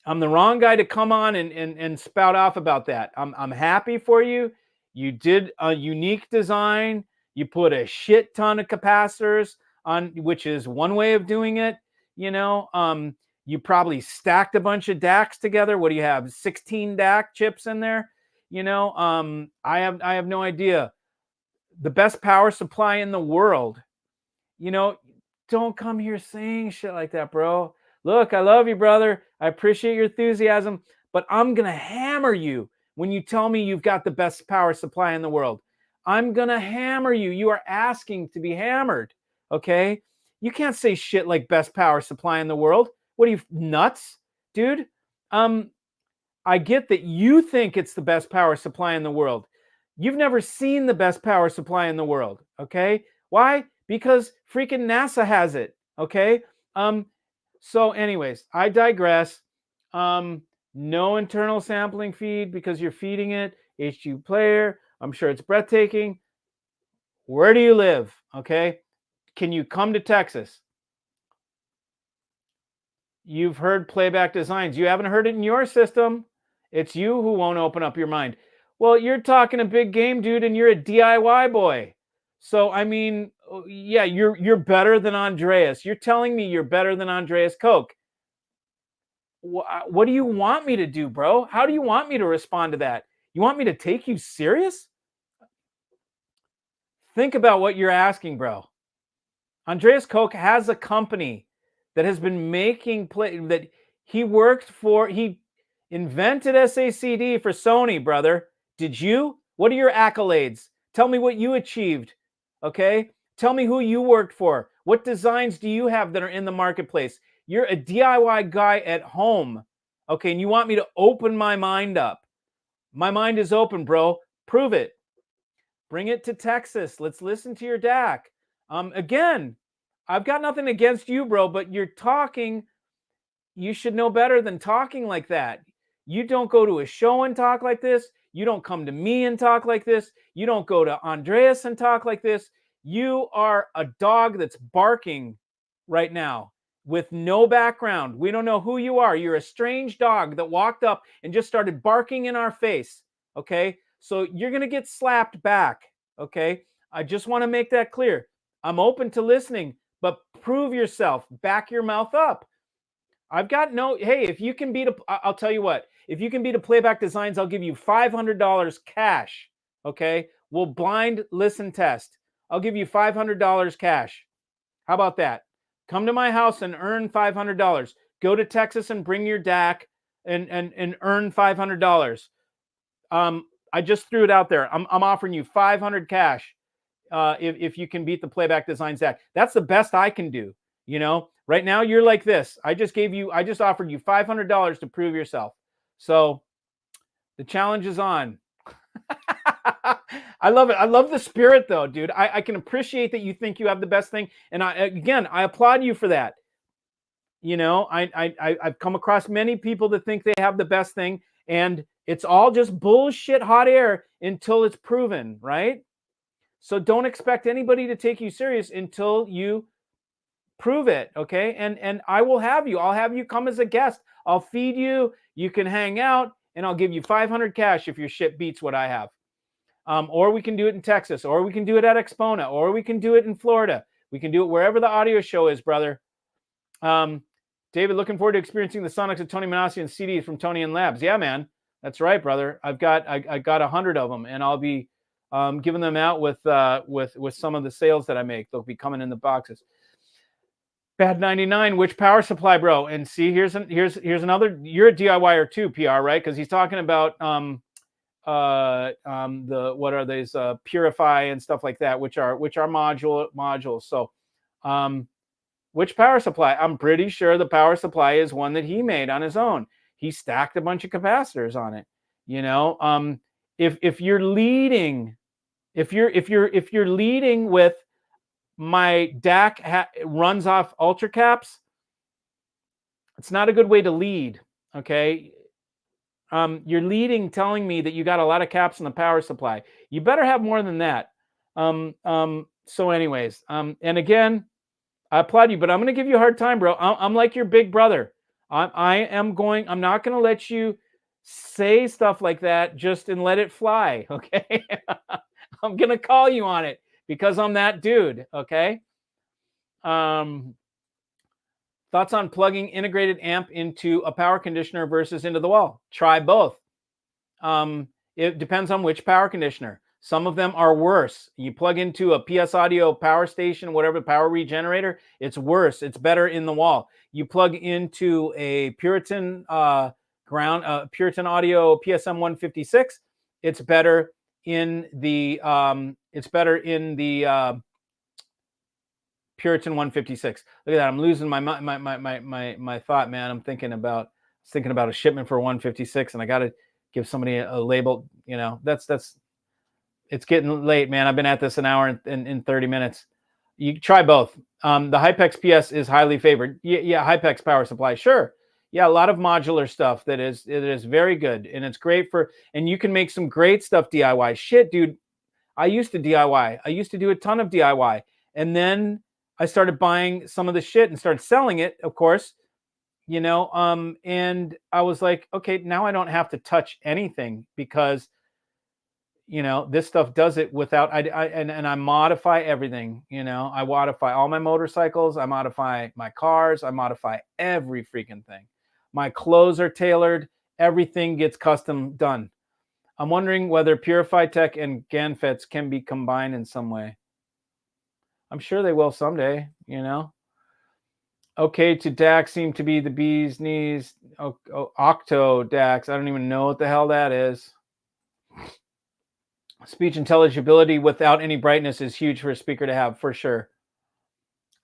I'm the wrong guy to come on and spout off about that. I'm happy for you. You did a unique design. You put a shit ton of capacitors on, which is one way of doing it. You know, you probably stacked a bunch of DACs together. What do you have? 16 DAC chips in there? You know, I have no idea. The best power supply in the world. You know, don't come here saying shit like that, bro. Look, I love you, brother. I appreciate your enthusiasm, but I'm going to hammer you when you tell me you've got the best power supply in the world. I'm going to hammer you. You are asking to be hammered, okay? You can't say shit like best power supply in the world. What are you, nuts, dude? I get that you think it's the best power supply in the world. You've never seen the best power supply in the world, okay? Why? Because freaking NASA has it, okay? So anyways, I digress. No internal sampling feed because you're feeding it. HQ Player, I'm sure it's breathtaking. Where do you live? Okay. Can you come to Texas? You've heard playback designs. You haven't heard it in your system. It's you who won't open up your mind. Well, you're talking a big game, dude, and you're a DIY boy. So, I mean, yeah, you're better than Andreas. You're telling me you're better than Andreas Koch. What do you want me to do, bro? How do you want me to respond to that? You want me to take you serious? Think about what you're asking, bro. Andreas Koch has a company that has been making that he worked for. He invented SACD for Sony, brother. Did you? What are your accolades? Tell me what you achieved. Okay? Tell me who you worked for. What designs do you have that are in the marketplace? You're a DIY guy at home. Okay, and you want me to open my mind up. My mind is open, bro. Prove it. Bring it to Texas. Let's listen to your DAC. Again, I've got nothing against you, bro, but you're talking. You should know better than talking like that. You don't go to a show and talk like this. You don't come to me and talk like this. You don't go to Andreas and talk like this. You are a dog that's barking right now with no background. We don't know who you are. You're a strange dog that walked up and just started barking in our face. Okay? So you're going to get slapped back. Okay? I just want to make that clear. I'm open to listening, but prove yourself. Back your mouth up. I've got no, hey, if you can beat I'll tell you what, if you can beat a playback designs, I'll give you $500 cash. Okay. We'll blind listen test. I'll give you $500 cash. How about that? Come to my house and earn $500. Go to Texas and bring your DAC and earn $500. I just threw it out there. I'm offering you $500 cash if you can beat the playback designs DAC. That's the best I can do. You know, right now you're like this. I just offered you $500 to prove yourself. So the challenge is on. I love it. I love the spirit though, dude. I can appreciate that you think you have the best thing. And I applaud you for that. You know, I've come across many people that think they have the best thing, and it's all just bullshit hot air until it's proven, right? So don't expect anybody to take you serious until you prove it, okay? And I will have you. I'll have you come as a guest. I'll feed you. You can hang out, and I'll give you $500 cash if your shit beats what I have. Or we can do it in Texas, or we can do it at Expona, or we can do it in Florida. We can do it wherever the audio show is, brother. David, looking forward to experiencing the Sonics of Tony Manassi and CDs from Tony and Labs. Yeah, man, that's right, brother. I got 100 of them, and I'll be giving them out with some of the sales that I make. They'll be coming in the boxes. Bad 99, which power supply, bro? And see, here's another. You're a DIYer too, PR, right? Because he's talking about the what are these Purify and stuff like that, which are modules. So, which power supply? I'm pretty sure the power supply is one that he made on his own. He stacked a bunch of capacitors on it. You know, if you're leading, if you're leading with my DAC runs off ultra caps, it's not a good way to lead. Okay. You're leading telling me that you got a lot of caps in the power supply. You better have more than that. So anyways, and again, I applaud you, but I'm going to give you a hard time, bro. I'm like your big brother. I'm not going to let you say stuff like that just and let it fly. Okay. I'm going to call you on it because I'm that dude. Okay. Thoughts on plugging integrated amp into a power conditioner versus into the wall? Try both. It depends on which power conditioner. Some of them are worse. You plug into a PS Audio power station, whatever power regenerator, it's worse. It's better in the wall. You plug into a Puritan Puritan Audio PSM 156, it's better in the Puritan 156. Look at that. I'm losing my thought, man. I'm thinking about a shipment for 156, and I got to give somebody a label. You know, it's getting late, man. I've been at this an hour and 30 minutes. You try both. The Hypex PS is highly favored. Yeah, Hypex power supply, sure. Yeah, a lot of modular stuff that is very good, and it's great for. And you can make some great stuff DIY. Shit, dude. I used to DIY. I used to do a ton of DIY. And then I started buying some of the shit and started selling it, of course, and I was like, okay, now I don't have to touch anything because this stuff does it without and I modify everything. I modify all my motorcycles, I modify my cars, I modify every freaking thing. My clothes are tailored, everything gets custom done. I'm wondering whether Purify Tech and Ganfets can be combined in some way. I'm sure they will someday. Okay to DAC seem to be the bee's knees. Octo DACs, I don't even know what the hell that is. Speech intelligibility without any brightness is huge for a speaker to have, for sure.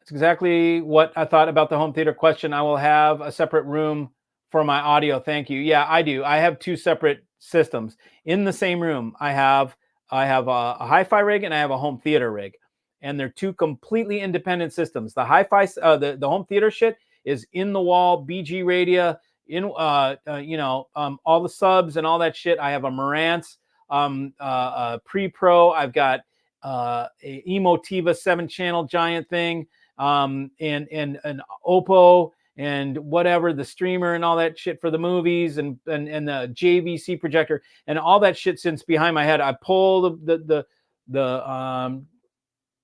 It's exactly what I thought about the home theater question. I will have a separate room for my audio. Thank you. Yeah, I do. I have two separate systems in the same room. I have a hi-fi rig and I have a home theater rig, and they're two completely independent systems. The hi-fi, the home theater shit is in the wall, BG radio, in all the subs and all that shit. I have a Marantz pre-pro. I've got a Emotiva 7-channel giant thing, and an Oppo and whatever, the streamer and all that shit for the movies, and the JVC projector and all that shit sits behind my head. I pull the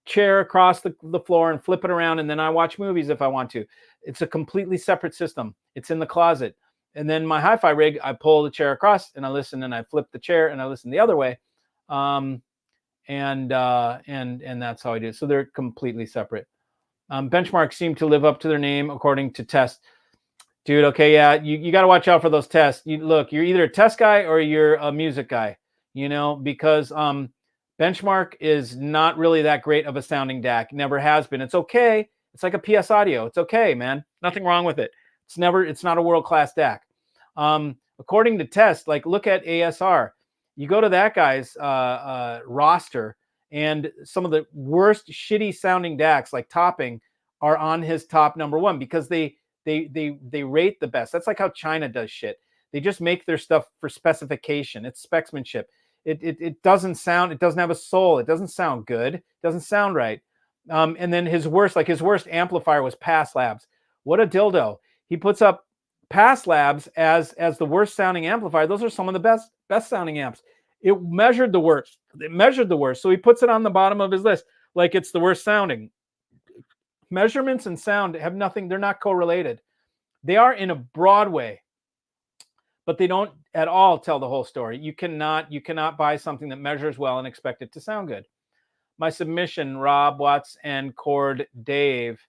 chair across the floor and flip it around, and then I watch movies if I want to. It's a completely separate system. It's in the closet. And then my hi-fi rig, I pull the chair across and I listen, and I flip the chair and I listen the other way. And that's how I do it. So they're completely separate. Benchmarks seem to live up to their name according to tests. Dude, okay, yeah, you got to watch out for those tests. Look, you're either a test guy or you're a music guy, because Benchmark is not really that great of a sounding DAC. Never has been. It's okay. It's like a PS Audio. It's okay, man. Nothing wrong with it. It's not a world-class DAC. According to tests, like look at ASR. You go to that guy's roster, and some of the worst shitty sounding DACs like Topping are on his top number one because they rate the best. That's like how China does shit. They just make their stuff for specification. It's specsmanship. It doesn't sound, it doesn't have a soul. It doesn't sound good. It doesn't sound right. And then his worst amplifier was Pass Labs. What a dildo. He puts up Pass Labs as the worst sounding amplifier. Those are some of the best sounding amps. It measured the worst. So he puts it on the bottom of his list like it's the worst sounding. Measurements and sound have nothing. They're not correlated. They are in a broad way, but they don't at all tell the whole story. You cannot buy something that measures well and expect it to sound good. My submission, Rob Watts and Cord Dave.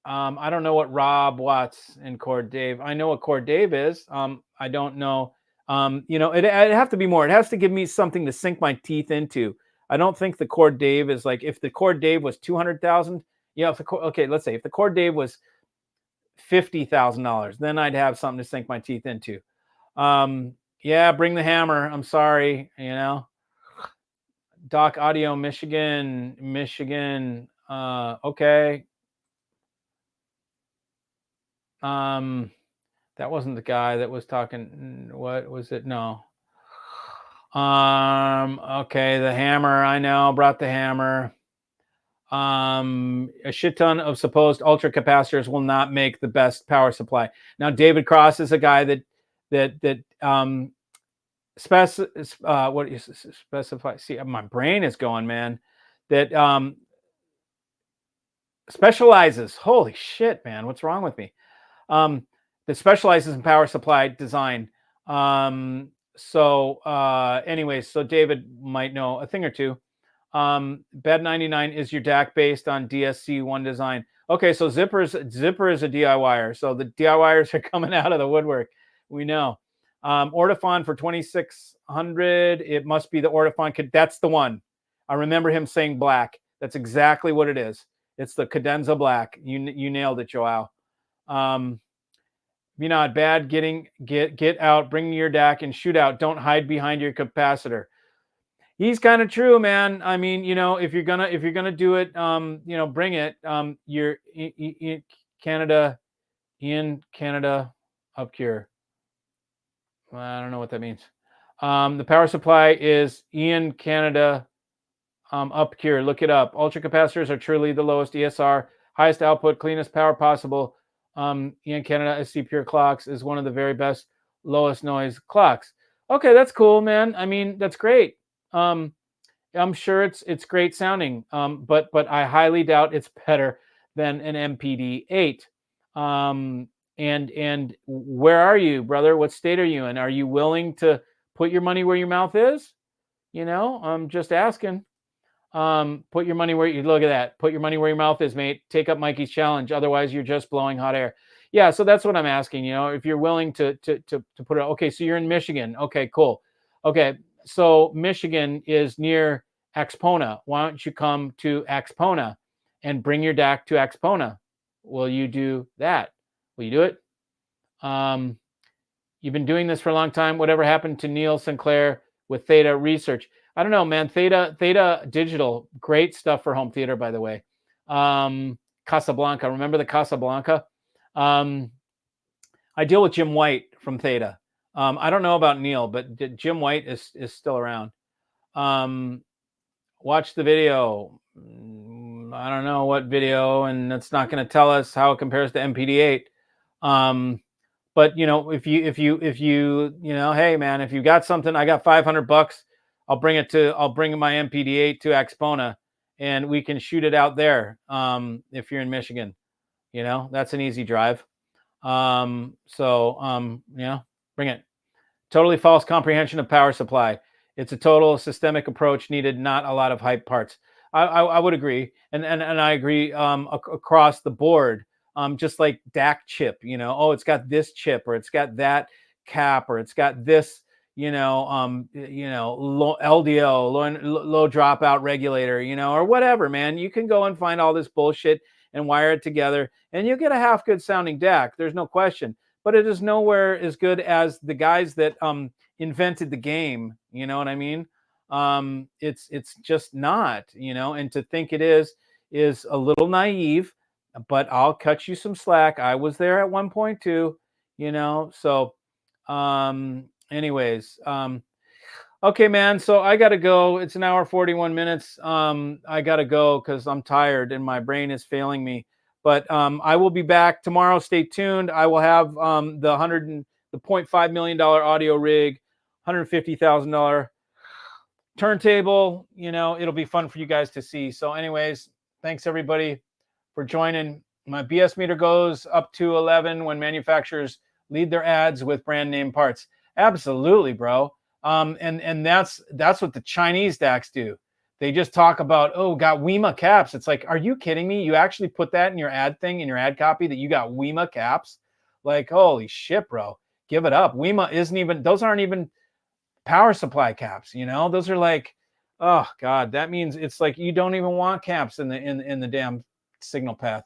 I don't know what Rob Watts and Cord Dave. I know what Cord Dave is. I don't know. It'd have to be more. It has to give me something to sink my teeth into. I don't think the Cord Dave is like, if the Cord Dave was 200,000. Yeah. Let's say if the Cord Dave was $50,000, then I'd have something to sink my teeth into. Yeah, bring the hammer. I'm sorry. Doc Audio, Michigan. Okay. That wasn't the guy that was talking. What was it? No. Okay, the hammer. I know, brought the hammer. A shit ton of supposed ultra capacitors will not make the best power supply. Now, David Cross is a guy that what you specify. See, my brain is going, man. That specializes. Holy shit, man! What's wrong with me? That specializes in power supply design. Anyways, so David might know a thing or two. Bed 99 is your DAC based on DSC1 design. Okay, so Zipper is a DIYer. So the DIYers are coming out of the woodwork. We know. Ortofon for 2600. It must be the Ortofon. That's the one. I remember him saying black. That's exactly what it is. It's the Cadenza Black. You nailed it, Joao. Be not bad. Get out. Bring your DAC and shoot out. Don't hide behind your capacitor. He's kind of true, man. I mean, if you're gonna do it, bring it. You're in Canada up here. I don't know what that means. The power supply is Ian Canada up here. Look it up. Ultra capacitors are truly the lowest ESR, highest output, cleanest power possible. Ian Canada SC Pure clocks is one of the very best lowest noise clocks. Okay, that's cool, man. I mean, that's great. I'm sure it's great sounding, but I highly doubt it's better than an MPD-8. And where are you, brother? What state are you in? Are you willing to put your money where your mouth is? You know, I'm just asking. Put your money where you look at that. Put your money where your mouth is, mate. Take up Mikey's challenge. Otherwise, you're just blowing hot air. Yeah, so that's what I'm asking. You know, if you're willing to put it. Okay, so you're in Michigan. Okay, cool. Okay, so Michigan is near Axpona. Why don't you come to Axpona and bring your DAC to Axpona? Will you do that? Will you do it? You've been doing this for a long time. Whatever happened to Neil Sinclair with Theta Research? I don't know, man. Theta Digital, great stuff for home theater, by the way. Casablanca, remember the Casablanca? I deal with Jim White from Theta. I don't know about Neil, but Jim White is still around. Watch the video. I don't know what video, and it's not going to tell us how it compares to MPD-8. But you know, if you you know, hey man, if you got something, I got $500. I'll bring my MPD-8 to Axpona, and we can shoot it out there. If you're in Michigan, you know, that's an easy drive. You know, bring it. Totally false comprehension of power supply. It's a total systemic approach needed, not a lot of hype parts. I would agree, and I agree across the board. Just like DAC chip, you know, oh, it's got this chip, or it's got that cap, or it's got this, low LDO, low dropout regulator, you know, or whatever, man. You can go and find all this bullshit and wire it together, and you'll get a half good sounding DAC. There's no question, but it is nowhere as good as the guys that invented the game. You know what I mean? It's just not, you know, and to think it is a little naive. But I'll cut you some slack. I was there at 1.2, you know. So, anyways, okay, man. So I gotta go. It's an hour 41 minutes. I gotta go because I'm tired and my brain is failing me. But I will be back tomorrow. Stay tuned. I will have the $0.5 million audio rig, $150,000 turntable. You know, it'll be fun for you guys to see. So, anyways, thanks everybody for joining. My BS meter goes up to 11 when manufacturers lead their ads with brand name parts. Absolutely, bro. And that's what the Chinese DACs do. They just talk about, oh, got WEMA caps. It's like, are you kidding me? You actually put that in your ad thing, in your ad copy, that you got WEMA caps? Like, holy shit, bro. Give it up. WEMA isn't even, those aren't even power supply caps, you know? Those are like, oh God, that means it's like you don't even want caps in the damn signal path,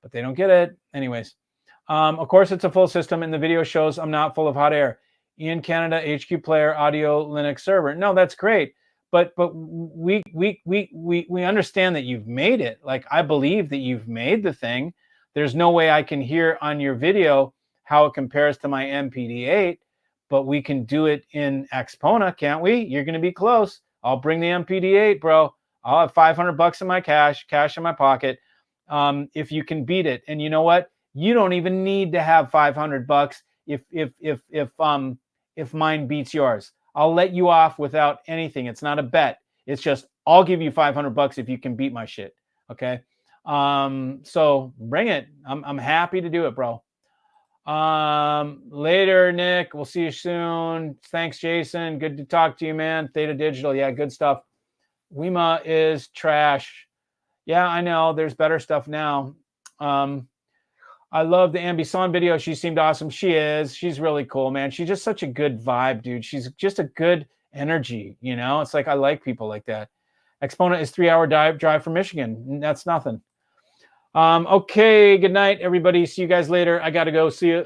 but they don't get it. Anyways, of course, it's a full system, and the video shows I'm not full of hot air. Ian Canada, HQ player, audio, Linux server. No, that's great, but we understand that you've made it. Like, I believe that you've made the thing. There's no way I can hear on your video how it compares to my MPD-8, but we can do it in Axpona, can't we? You're going to be close. I'll bring the MPD-8, bro. I'll have $500 in my cash in my pocket. If you can beat it. And you know what? You don't even need to have $500 if mine beats yours. I'll let you off without anything. It's not a bet. It's just, I'll give you $500 if you can beat my shit. Okay. So bring it. I'm happy to do it, bro. Later, Nick. We'll see you soon. Thanks, Jason. Good to talk to you, man. Theta Digital. Yeah, good stuff. WEMA is trash. Yeah, I know. There's better stuff now. I love the Ambison video. She seemed awesome. She is. She's really cool, man. She's just such a good vibe, dude. She's just a good energy, you know? It's like, I like people like that. Exponent is 3-hour drive from Michigan. That's nothing. Okay, good night, everybody. See you guys later. I got to go. See you.